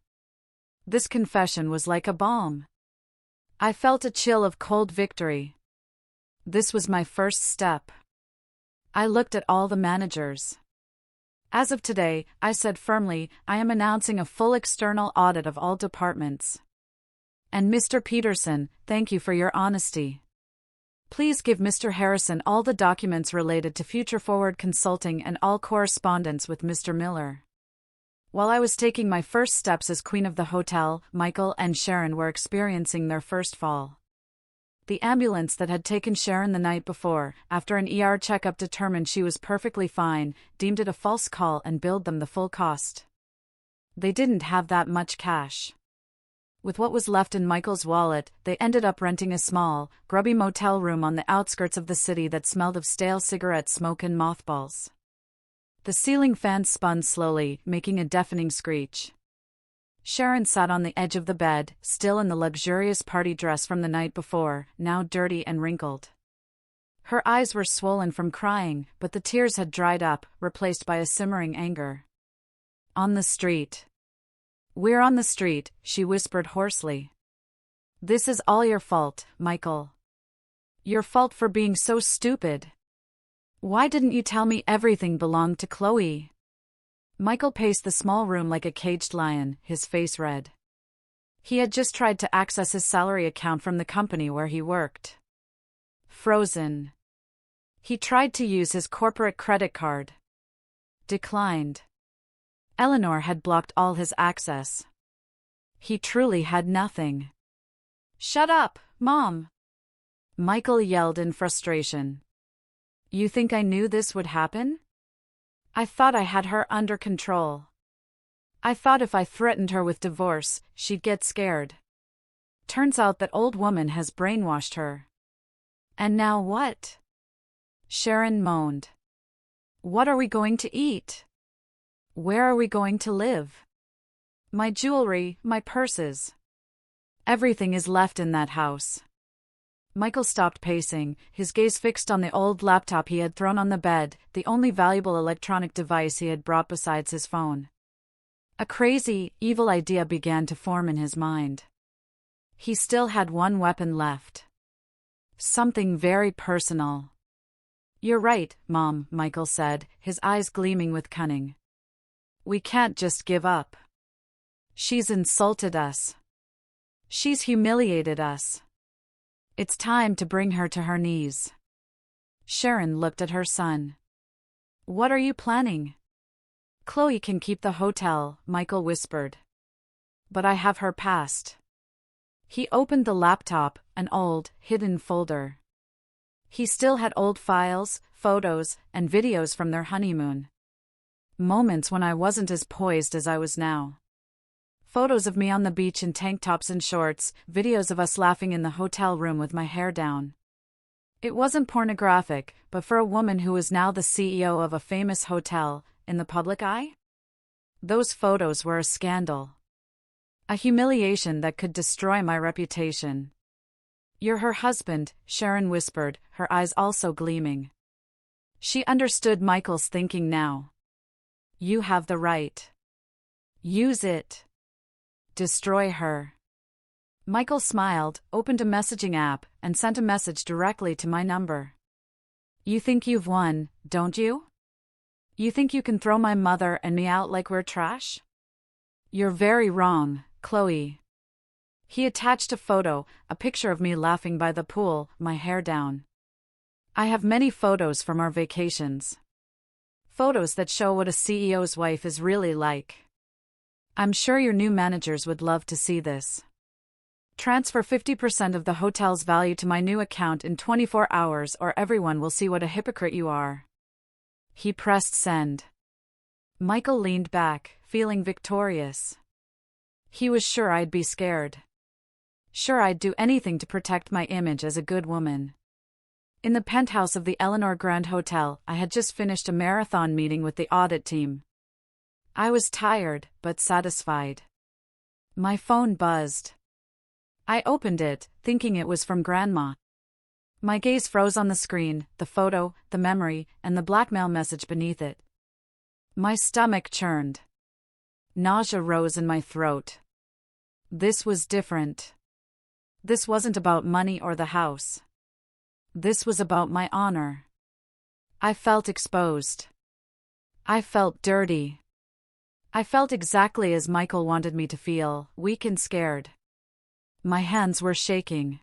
This confession was like a bomb. I felt a chill of cold victory. This was my first step. I looked at all the managers. As of today, I said firmly, I am announcing a full external audit of all departments. And Mr. Peterson, thank you for your honesty. Please give Mr. Harrison all the documents related to Future Forward Consulting and all correspondence with Mr. Miller. While I was taking my first steps as queen of the hotel, Michael and Sharon were experiencing their first fall. The ambulance that had taken Sharon the night before, after an ER checkup determined she was perfectly fine, deemed it a false call and billed them the full cost. They didn't have that much cash. With what was left in Michael's wallet, they ended up renting a small, grubby motel room on the outskirts of the city that smelled of stale cigarette smoke and mothballs. The ceiling fans spun slowly, making a deafening screech. Sharon sat on the edge of the bed, still in the luxurious party dress from the night before, now dirty and wrinkled. Her eyes were swollen from crying, but the tears had dried up, replaced by a simmering anger. On the street. We're on the street, she whispered hoarsely. This is all your fault, Michael. Your fault for being so stupid. Why didn't you tell me everything belonged to Chloe? Michael paced the small room like a caged lion, his face red. He had just tried to access his salary account from the company where he worked. Frozen. He tried to use his corporate credit card. Declined. Eleanor had blocked all his access. He truly had nothing. Shut up, Mom! Michael yelled in frustration. You think I knew this would happen? I thought I had her under control. I thought if I threatened her with divorce, she'd get scared. Turns out that old woman has brainwashed her. And now what? Sharon moaned. What are we going to eat? Where are we going to live? My jewelry, my purses. Everything is left in that house. Michael stopped pacing, his gaze fixed on the old laptop he had thrown on the bed, the only valuable electronic device he had brought besides his phone. A crazy, evil idea began to form in his mind. He still had one weapon left. Something very personal. You're right, Mom, Michael said, his eyes gleaming with cunning. We can't just give up. She's insulted us. She's humiliated us. It's time to bring her to her knees. Sharon looked at her son. What are you planning? Chloe can keep the hotel, Michael whispered. But I have her past. He opened the laptop, an old, hidden folder. He still had old files, photos, and videos from their honeymoon. Moments when I wasn't as poised as I was now. Photos of me on the beach in tank tops and shorts, videos of us laughing in the hotel room with my hair down. It wasn't pornographic, but for a woman who was now the CEO of a famous hotel, in the public eye? Those photos were a scandal. A humiliation that could destroy my reputation. You're her husband, Sharon whispered, her eyes also gleaming. She understood Michael's thinking now. You have the right. Use it. Destroy her. Michael smiled, opened a messaging app, and sent a message directly to my number. You think you've won, don't you? You think you can throw my mother and me out like we're trash? You're very wrong, Chloe. He attached a photo, a picture of me laughing by the pool, my hair down. I have many photos from our vacations. Photos that show what a CEO's wife is really like. I'm sure your new managers would love to see this. Transfer 50% of the hotel's value to my new account in 24 hours or everyone will see what a hypocrite you are. He pressed send. Michael leaned back, feeling victorious. He was sure I'd be scared. Sure I'd do anything to protect my image as a good woman. In the penthouse of the Eleanor Grand Hotel, I had just finished a marathon meeting with the audit team. I was tired, but satisfied. My phone buzzed. I opened it, thinking it was from Grandma. My gaze froze on the screen, the photo, the memory, and the blackmail message beneath it. My stomach churned. Nausea rose in my throat. This was different. This wasn't about money or the house. This was about my honor. I felt exposed. I felt dirty. I felt exactly as Michael wanted me to feel, weak and scared. My hands were shaking.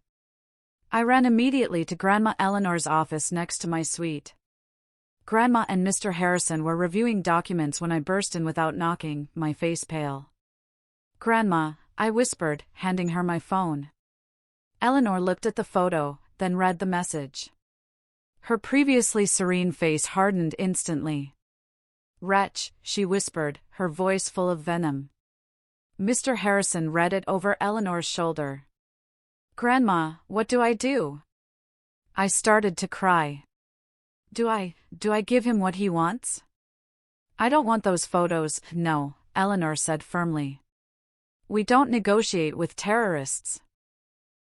I ran immediately to Grandma Eleanor's office next to my suite. Grandma and Mr. Harrison were reviewing documents when I burst in without knocking, my face pale. "Grandma," I whispered, handing her my phone. Eleanor looked at the photo, then read the message. Her previously serene face hardened instantly. "Wretch," she whispered, her voice full of venom. Mr. Harrison read it over Eleanor's shoulder. "Grandma, what do I do?" I started to cry. Do I give him what he wants?" "I don't want those photos, no," Eleanor said firmly. "We don't negotiate with terrorists."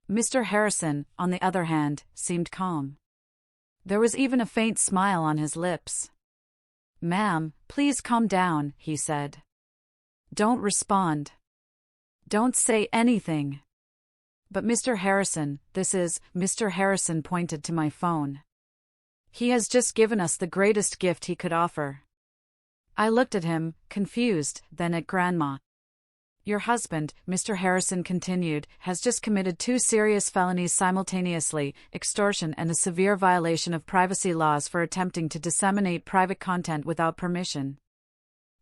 Mr. Harrison, on the other hand, seemed calm. There was even a faint smile on his lips. "Ma'am, please calm down," he said. "Don't respond. Don't say anything." "But Mr. Harrison, this is," Mr. Harrison pointed to my phone. "He has just given us the greatest gift he could offer." I looked at him, confused, then at Grandma. "Your husband," Mr. Harrison continued, "has just committed 2 serious felonies simultaneously, extortion and a severe violation of privacy laws for attempting to disseminate private content without permission.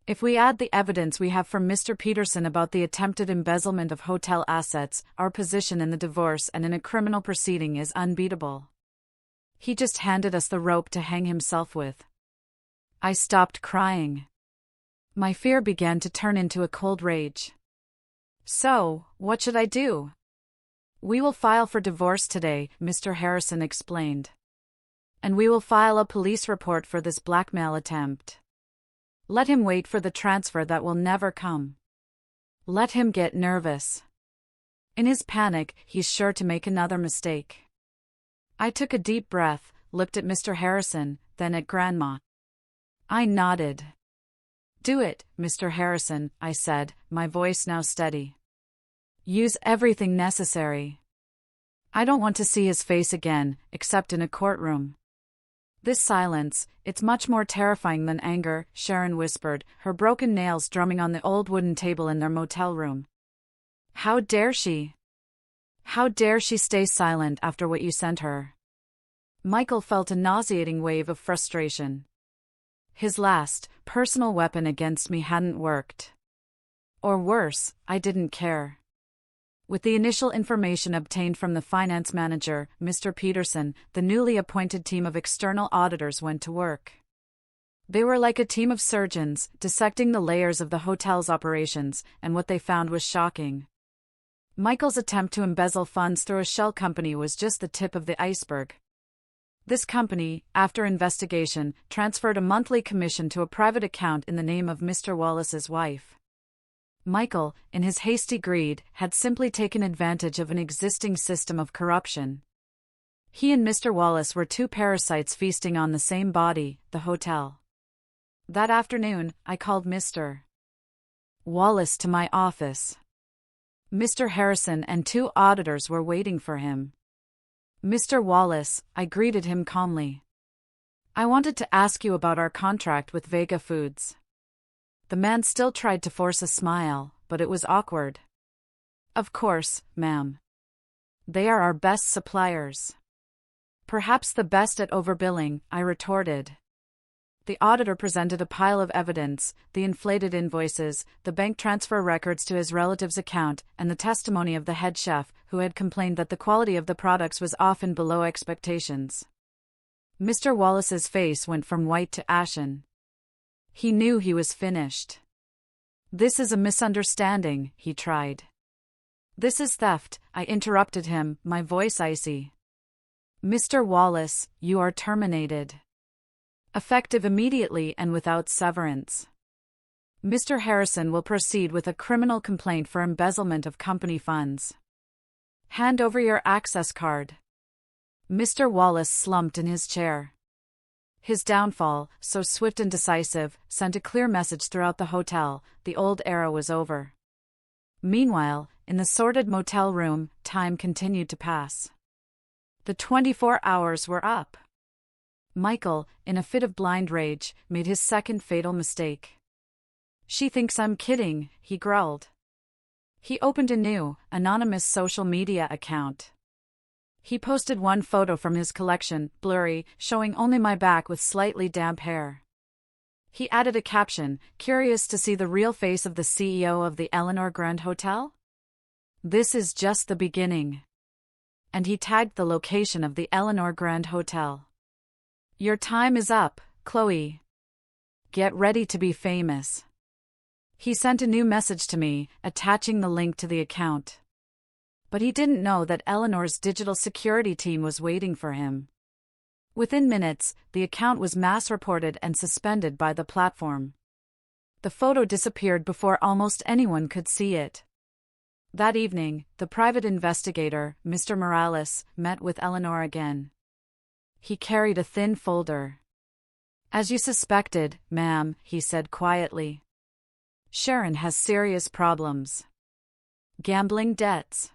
If we add the evidence we have from Mr. Peterson about the attempted embezzlement of hotel assets, our position in the divorce and in a criminal proceeding is unbeatable. He just handed us the rope to hang himself with." I stopped crying. My fear began to turn into a cold rage. "So, what should I do?" "We will file for divorce today," Mr. Harrison explained. "And we will file a police report for this blackmail attempt. Let him wait for the transfer that will never come. Let him get nervous. In his panic, he's sure to make another mistake." I took a deep breath, looked at Mr. Harrison, then at Grandma. I nodded. "Do it, Mr. Harrison," I said, my voice now steady. "Use everything necessary. I don't want to see his face again, except in a courtroom." "This silence, it's much more terrifying than anger," Sharon whispered, her broken nails drumming on the old wooden table in their motel room. "How dare she? How dare she stay silent after what you sent her?" Michael felt a nauseating wave of frustration. His last, personal weapon against me hadn't worked. Or worse, I didn't care. With the initial information obtained from the finance manager, Mr. Peterson, the newly appointed team of external auditors went to work. They were like a team of surgeons, dissecting the layers of the hotel's operations, and what they found was shocking. Michael's attempt to embezzle funds through a shell company was just the tip of the iceberg. This company, after investigation, transferred a monthly commission to a private account in the name of Mr. Wallace's wife. Michael, in his hasty greed, had simply taken advantage of an existing system of corruption. He and Mr. Wallace were 2 parasites feasting on the same body, the hotel. That afternoon, I called Mr. Wallace to my office. Mr. Harrison and 2 auditors were waiting for him. "Mr. Wallace," I greeted him calmly. "I wanted to ask you about our contract with Vega Foods." The man still tried to force a smile, but it was awkward. "Of course, ma'am. They are our best suppliers." "Perhaps the best at overbilling," I retorted. The auditor presented a pile of evidence, the inflated invoices, the bank transfer records to his relative's account, and the testimony of the head chef, who had complained that the quality of the products was often below expectations. Mr. Wallace's face went from white to ashen. He knew he was finished. "This is a misunderstanding," he tried. "This is theft," I interrupted him, my voice icy. "Mr. Wallace, you are terminated. Effective immediately and without severance. Mr. Harrison will proceed with a criminal complaint for embezzlement of company funds. Hand over your access card." Mr. Wallace slumped in his chair. His downfall, so swift and decisive, sent a clear message throughout the hotel: the old era was over. Meanwhile, in the sordid motel room, time continued to pass. The 24 hours were up. Michael, in a fit of blind rage, made his second fatal mistake. "She thinks I'm kidding," he growled. He opened a new, anonymous social media account. He posted one photo from his collection, blurry, showing only my back with slightly damp hair. He added a caption, "Curious to see the real face of the CEO of the Eleanor Grand Hotel? This is just the beginning." And he tagged the location of the Eleanor Grand Hotel. "Your time is up, Chloe. Get ready to be famous." He sent a new message to me, attaching the link to the account. But he didn't know that Eleanor's digital security team was waiting for him. Within minutes, the account was mass-reported and suspended by the platform. The photo disappeared before almost anyone could see it. That evening, the private investigator, Mr. Morales, met with Eleanor again. He carried a thin folder. "As you suspected, ma'am," he said quietly. "Sharon has serious problems. Gambling debts.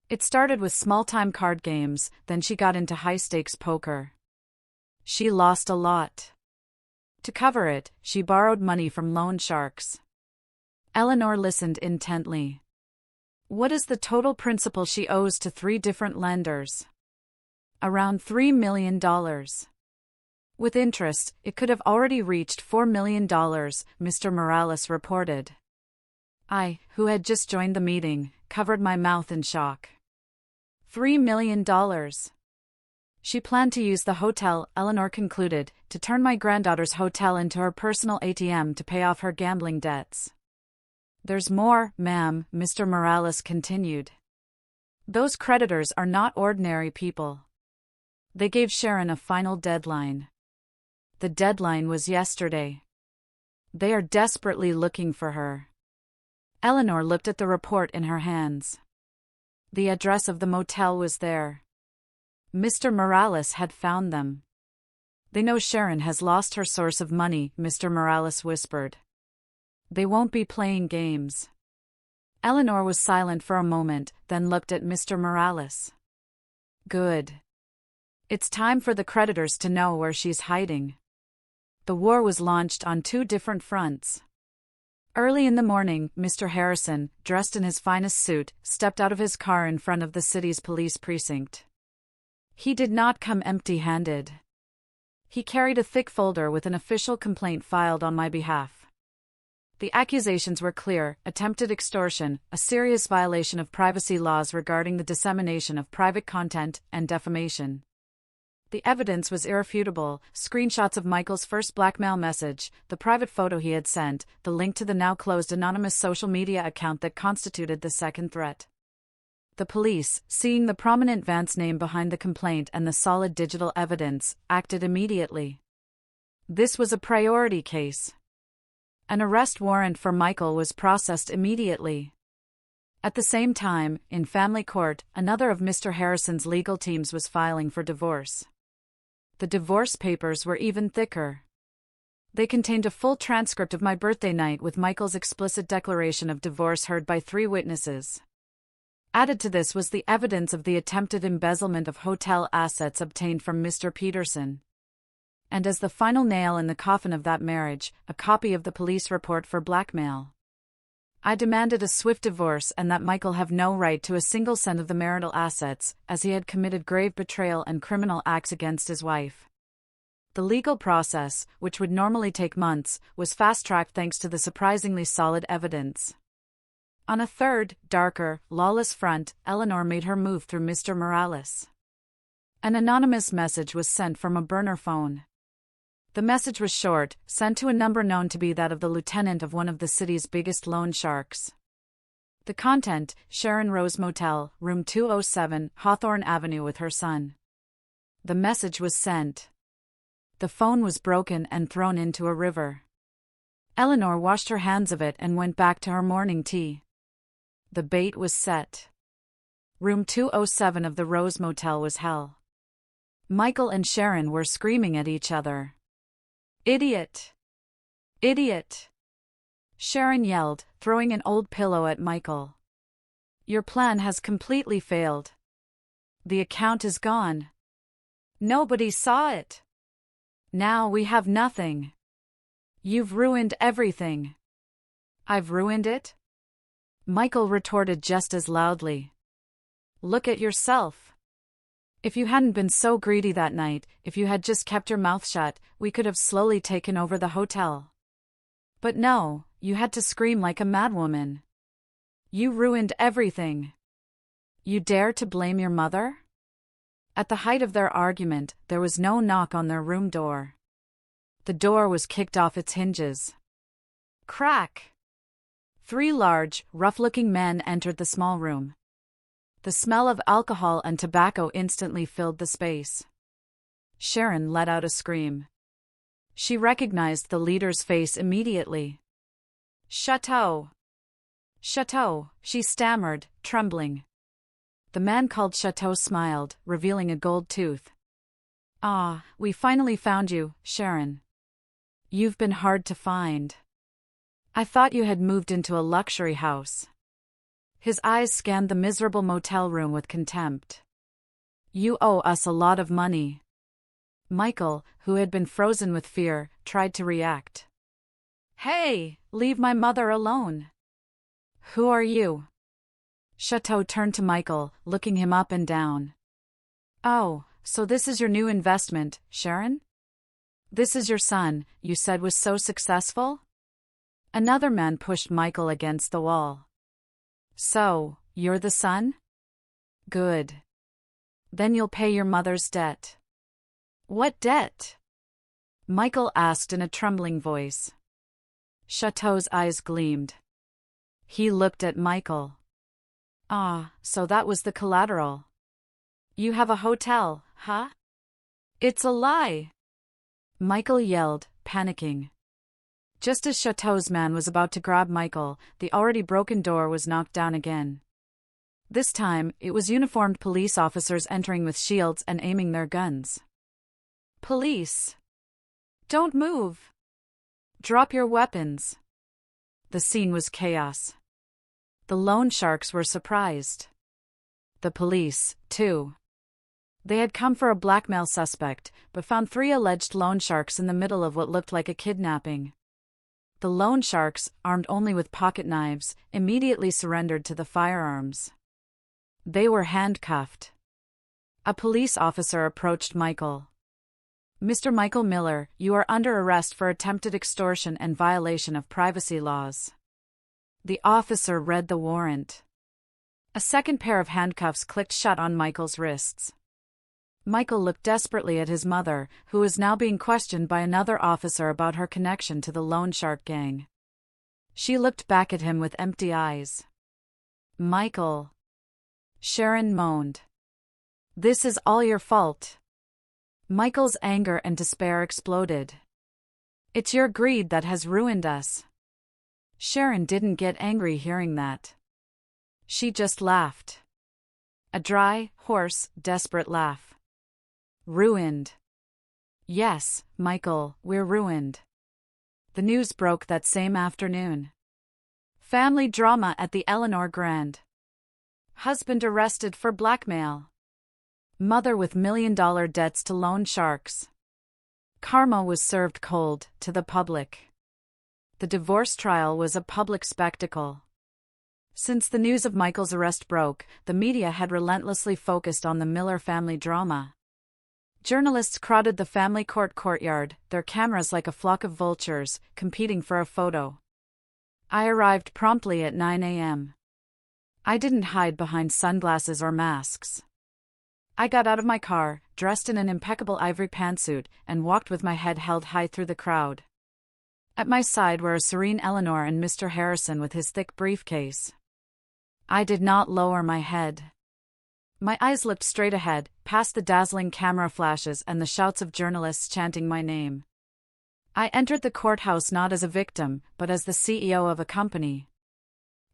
It started with small-time card games, then she got into high-stakes poker. She lost a lot. To cover it, she borrowed money from loan sharks." Eleanor listened intently. "What is the total principal she owes to 3 different lenders?" "Around $3 million. With interest, it could have already reached $4 million, Mr. Morales reported. I, who had just joined the meeting, covered my mouth in shock. $3 million. She planned to use the hotel, Eleanor concluded, to turn my granddaughter's hotel into her personal ATM to pay off her gambling debts. There's more, ma'am, Mr. Morales continued. Those creditors are not ordinary people. They gave Sharon a final deadline. The deadline was yesterday. They are desperately looking for her." Eleanor looked at the report in her hands. The address of the motel was there. Mr. Morales had found them. "They know Sharon has lost her source of money," Mr. Morales whispered. "They won't be playing games." Eleanor was silent for a moment, then looked at Mr. Morales. "Good. It's time for the creditors to know where she's hiding." The war was launched on 2 different fronts. Early in the morning, Mr. Harrison, dressed in his finest suit, stepped out of his car in front of the city's police precinct. He did not come empty-handed. He carried a thick folder with an official complaint filed on my behalf. The accusations were clear: attempted extortion, a serious violation of privacy laws regarding the dissemination of private content, and defamation. The evidence was irrefutable: screenshots of Michael's first blackmail message, the private photo he had sent, the link to the now-closed anonymous social media account that constituted the second threat. The police, seeing the prominent Vance name behind the complaint and the solid digital evidence, acted immediately. This was a priority case. An arrest warrant for Michael was processed immediately. At the same time, in family court, another of Mr. Harrison's legal teams was filing for divorce. The divorce papers were even thicker. They contained a full transcript of my birthday night with Michael's explicit declaration of divorce heard by 3 witnesses. Added to this was the evidence of the attempted embezzlement of hotel assets obtained from Mr. Peterson. And as the final nail in the coffin of that marriage, a copy of the police report for blackmail. I demanded a swift divorce and that Michael have no right to a single cent of the marital assets, as he had committed grave betrayal and criminal acts against his wife. The legal process, which would normally take months, was fast-tracked thanks to the surprisingly solid evidence. On a third, darker, lawless front, Eleanor made her move through Mr. Morales. An anonymous message was sent from a burner phone. The message was short, sent to a number known to be that of the lieutenant of one of the city's biggest loan sharks. The content: Sharon Rose Motel, room 207, Hawthorne Avenue with her son. The message was sent. The phone was broken and thrown into a river. Eleanor washed her hands of it and went back to her morning tea. The bait was set. Room 207 of the Rose Motel was hell. Michael and Sharon were screaming at each other. "Idiot! Idiot!" Sharon yelled, throwing an old pillow at Michael. Your plan has completely failed. The account is gone. Nobody saw it. Now we have nothing. You've ruined everything. I've ruined it? Michael retorted just as loudly. Look at yourself. If you hadn't been so greedy that night, if you had just kept your mouth shut, we could have slowly taken over the hotel. But no, you had to scream like a madwoman. You ruined everything. You dare to blame your mother? At the height of their argument, there was no knock on their room door. The door was kicked off its hinges. Crack! 3 large, rough-looking men entered the small room. The smell of alcohol and tobacco instantly filled the space. Sharon let out a scream. She recognized the leader's face immediately. Chateau! Chateau, she stammered, trembling. The man called Chateau smiled, revealing a gold tooth. Ah, we finally found you, Sharon. You've been hard to find. I thought you had moved into a luxury house. His eyes scanned the miserable motel room with contempt. You owe us a lot of money. Michael, who had been frozen with fear, tried to react. Hey, leave my mother alone. Who are you? Chateau turned to Michael, looking him up and down. Oh, so this is your new investment, Sharon? This is your son, you said was so successful? Another man pushed Michael against the wall. So, you're the son? Good. Then you'll pay your mother's debt. What debt? Michael asked in a trembling voice. Chateau's eyes gleamed. He looked at Michael. Ah, so that was the collateral. You have a hotel, huh? It's a lie! Michael yelled, panicking. Just as Chateau's man was about to grab Michael, the already broken door was knocked down again. This time, it was uniformed police officers entering with shields and aiming their guns. Police! Don't move! Drop your weapons! The scene was chaos. The loan sharks were surprised. The police, too. They had come for a blackmail suspect, but found 3 alleged loan sharks in the middle of what looked like a kidnapping. The loan sharks, armed only with pocket knives, immediately surrendered to the firearms. They were handcuffed. A police officer approached Michael. Mr. Michael Miller, you are under arrest for attempted extortion and violation of privacy laws. The officer read the warrant. A second pair of handcuffs clicked shut on Michael's wrists. Michael looked desperately at his mother, who was now being questioned by another officer about her connection to the loan shark gang. She looked back at him with empty eyes. Michael. Sharon moaned. This is all your fault. Michael's anger and despair exploded. It's your greed that has ruined us. Sharon didn't get angry hearing that. She just laughed. A dry, hoarse, desperate laugh. Ruined. Yes, Michael, we're ruined. The news broke that same afternoon. Family drama at the Eleanor Grand. Husband arrested for blackmail. Mother with million-dollar debts to loan sharks. Karma was served cold, to the public. The divorce trial was a public spectacle. Since the news of Michael's arrest broke, the media had relentlessly focused on the Miller family drama. Journalists crowded the family court courtyard, their cameras like a flock of vultures, competing for a photo. I arrived promptly at 9 a.m. I didn't hide behind sunglasses or masks. I got out of my car, dressed in an impeccable ivory pantsuit, and walked with my head held high through the crowd. At my side were a serene Eleanor and Mr. Harrison with his thick briefcase. I did not lower my head. My eyes looked straight ahead, past the dazzling camera flashes and the shouts of journalists chanting my name. I entered the courthouse not as a victim, but as the CEO of a company.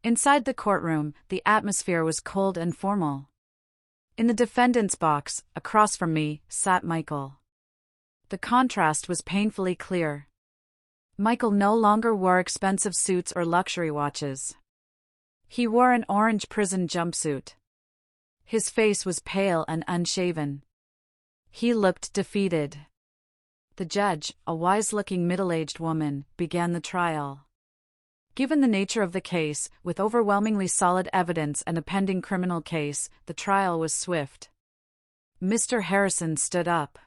Inside the courtroom, the atmosphere was cold and formal. In the defendant's box, across from me, sat Michael. The contrast was painfully clear. Michael no longer wore expensive suits or luxury watches. He wore an orange prison jumpsuit. His face was pale and unshaven. He looked defeated. The judge, a wise-looking middle-aged woman, began the trial. Given the nature of the case, with overwhelmingly solid evidence and a pending criminal case, the trial was swift. Mr. Harrison stood up.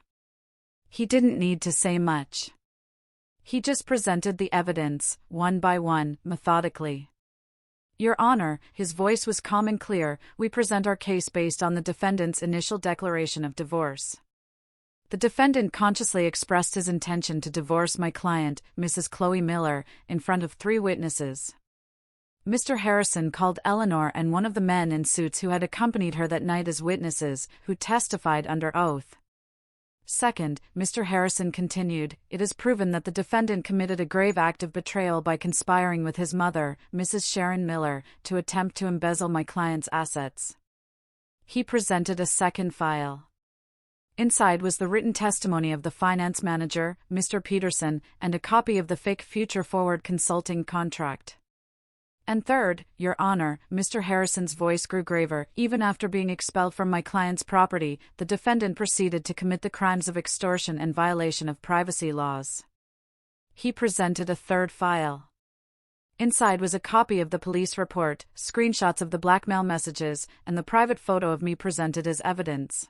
He didn't need to say much. He just presented the evidence, one by one, methodically. Your Honor, his voice was calm and clear, we present our case based on the defendant's initial declaration of divorce. The defendant consciously expressed his intention to divorce my client, Mrs. Chloe Miller, in front of 3 witnesses. Mr. Harrison called Eleanor and one of the men in suits who had accompanied her that night as witnesses, who testified under oath. Second, Mr. Harrison continued, it is proven that the defendant committed a grave act of betrayal by conspiring with his mother, Mrs. Sharon Miller, to attempt to embezzle my client's assets. He presented a second file. Inside was the written testimony of the finance manager, Mr. Peterson, and a copy of the fake Future Forward consulting contract. And third, Your Honor, Mr. Harrison's voice grew graver. Even after being expelled from my client's property, the defendant proceeded to commit the crimes of extortion and violation of privacy laws. He presented a third file. Inside was a copy of the police report, screenshots of the blackmail messages, and the private photo of me presented as evidence.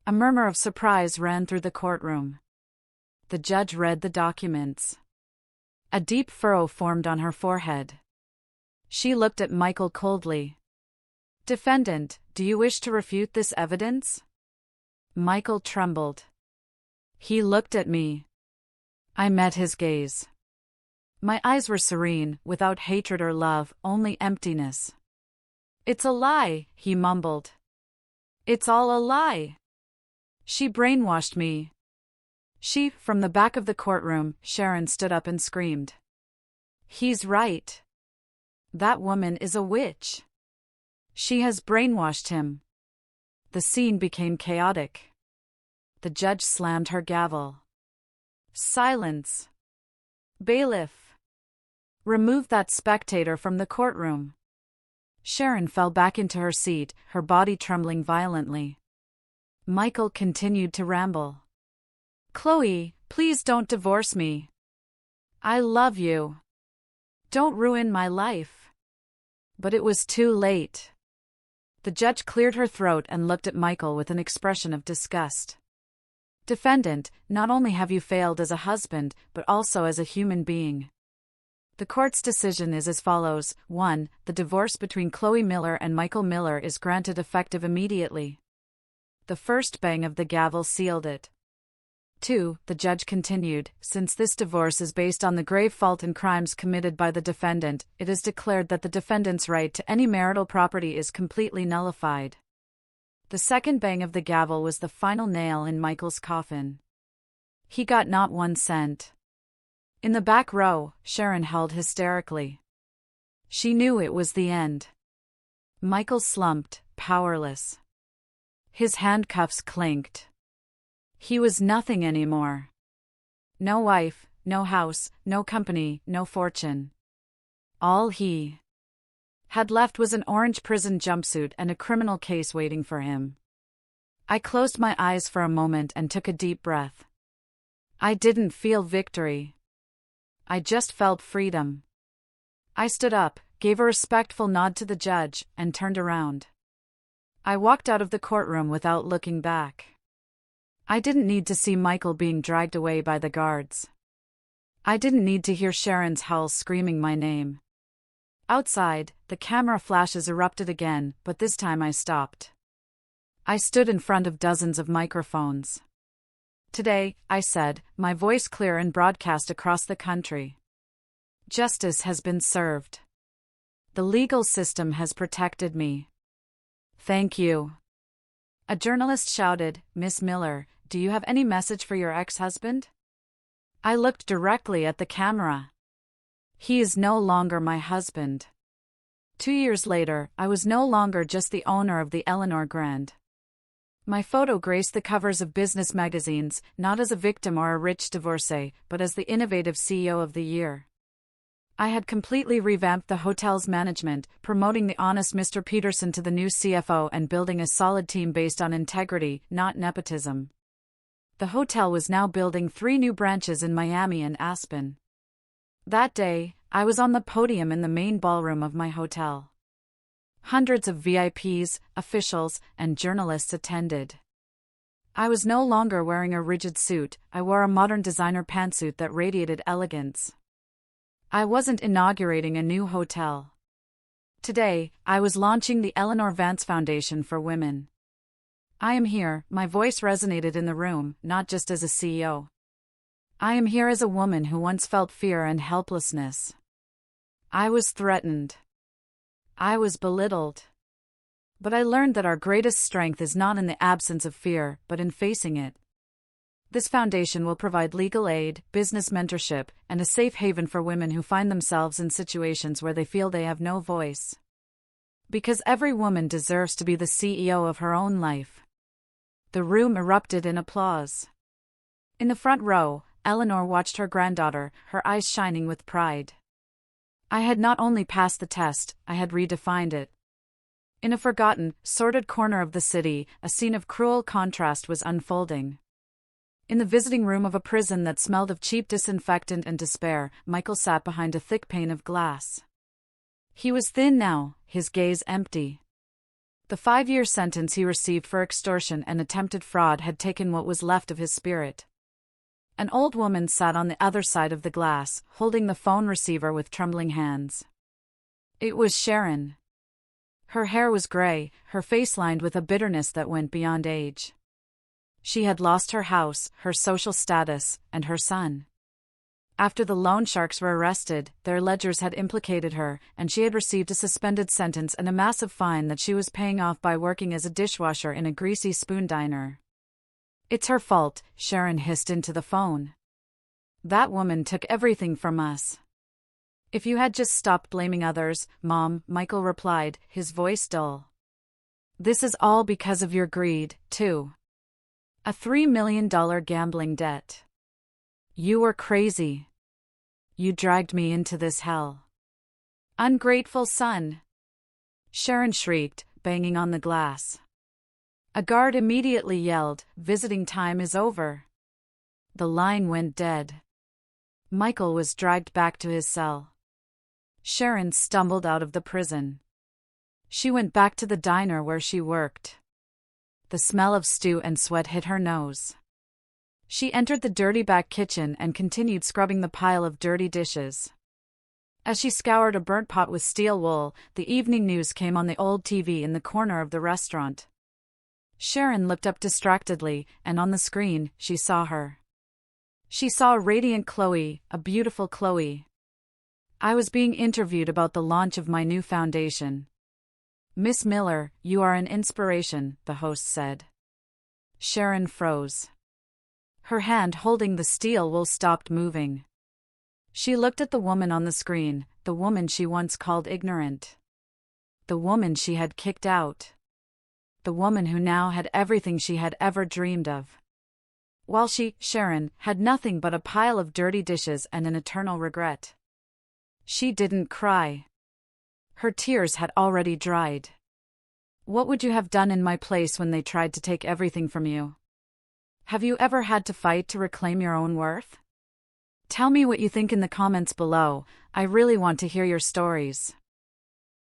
A murmur of surprise ran through the courtroom. The judge read the documents. A deep furrow formed on her forehead. She looked at Michael coldly. Defendant, do you wish to refute this evidence? Michael trembled. He looked at me. I met his gaze. My eyes were serene, without hatred or love, only emptiness. It's a lie, he mumbled. It's all a lie. She brainwashed me. From the back of the courtroom, Sharon stood up and screamed. He's right. That woman is a witch. She has brainwashed him. The scene became chaotic. The judge slammed her gavel. Silence. Bailiff. Remove that spectator from the courtroom. Sharon fell back into her seat, her body trembling violently. Michael continued to ramble. Chloe, please don't divorce me. I love you. Don't ruin my life. But it was too late. The judge cleared her throat and looked at Michael with an expression of disgust. Defendant, not only have you failed as a husband, but also as a human being. The court's decision is as follows. 1. The divorce between Chloe Miller and Michael Miller is granted effective immediately. The first bang of the gavel sealed it. 2. The judge continued, since this divorce is based on the grave fault and crimes committed by the defendant, it is declared that the defendant's right to any marital property is completely nullified. The second bang of the gavel was the final nail in Michael's coffin. He got not 1 cent. In the back row, Sharon howled hysterically. She knew it was the end. Michael slumped, powerless. His handcuffs clinked. He was nothing anymore. No wife, no house, no company, no fortune. All he had left was an orange prison jumpsuit and a criminal case waiting for him. I closed my eyes for a moment and took a deep breath. I didn't feel victory. I just felt freedom. I stood up, gave a respectful nod to the judge, and turned around. I walked out of the courtroom without looking back. I didn't need to see Michael being dragged away by the guards. I didn't need to hear Sharon's howls screaming my name. Outside, the camera flashes erupted again, but this time I stopped. I stood in front of dozens of microphones. Today, I said, my voice clear and broadcast across the country. Justice has been served. The legal system has protected me. Thank you. A journalist shouted, Miss Miller, do you have any message for your ex-husband? I looked directly at the camera. He is no longer my husband. 2 years later, I was no longer just the owner of the Eleanor Grand. My photo graced the covers of business magazines, not as a victim or a rich divorcee, but as the innovative CEO of the year. I had completely revamped the hotel's management, promoting the honest Mr. Peterson to the new CFO and building a solid team based on integrity, not nepotism. The hotel was now building 3 new branches in Miami and Aspen. That day, I was on the podium in the main ballroom of my hotel. Hundreds of VIPs, officials, and journalists attended. I was no longer wearing a rigid suit, I wore a modern designer pantsuit that radiated elegance. I wasn't inaugurating a new hotel. Today, I was launching the Eleanor Vance Foundation for Women. I am here, my voice resonated in the room, not just as a CEO. I am here as a woman who once felt fear and helplessness. I was threatened. I was belittled. But I learned that our greatest strength is not in the absence of fear, but in facing it. This foundation will provide legal aid, business mentorship, and a safe haven for women who find themselves in situations where they feel they have no voice. Because every woman deserves to be the CEO of her own life. The room erupted in applause. In the front row, Eleanor watched her granddaughter, her eyes shining with pride. I had not only passed the test, I had redefined it. In a forgotten, sordid corner of the city, a scene of cruel contrast was unfolding. In the visiting room of a prison that smelled of cheap disinfectant and despair, Michael sat behind a thick pane of glass. He was thin now, his gaze empty. The 5-year sentence he received for extortion and attempted fraud had taken what was left of his spirit. An old woman sat on the other side of the glass, holding the phone receiver with trembling hands. It was Sharon. Her hair was gray, her face lined with a bitterness that went beyond age. She had lost her house, her social status, and her son. After the loan sharks were arrested, their ledgers had implicated her, and she had received a suspended sentence and a massive fine that she was paying off by working as a dishwasher in a greasy spoon diner. It's her fault, Sharon hissed into the phone. That woman took everything from us. If you had just stopped blaming others, Mom, Michael replied, his voice dull. This is all because of your greed, too. A $3 million gambling debt. You were crazy. You dragged me into this hell. Ungrateful son. Sharon shrieked, banging on the glass. A guard immediately yelled, visiting time is over. The line went dead. Michael was dragged back to his cell. Sharon stumbled out of the prison. She went back to the diner where she worked. The smell of stew and sweat hit her nose. She entered the dirty back kitchen and continued scrubbing the pile of dirty dishes. As she scoured a burnt pot with steel wool, the evening news came on the old TV in the corner of the restaurant. Sharon looked up distractedly, and on the screen, she saw her. She saw a radiant Chloe, a beautiful Chloe. I was being interviewed about the launch of my new foundation. Miss Miller, you are an inspiration, the host said. Sharon froze. Her hand holding the steel wool stopped moving. She looked at the woman on the screen, the woman she once called ignorant. The woman she had kicked out. The woman who now had everything she had ever dreamed of. While she, Sharon, had nothing but a pile of dirty dishes and an eternal regret. She didn't cry. Her tears had already dried. What would you have done in my place when they tried to take everything from you? Have you ever had to fight to reclaim your own worth? Tell me what you think in the comments below. I really want to hear your stories.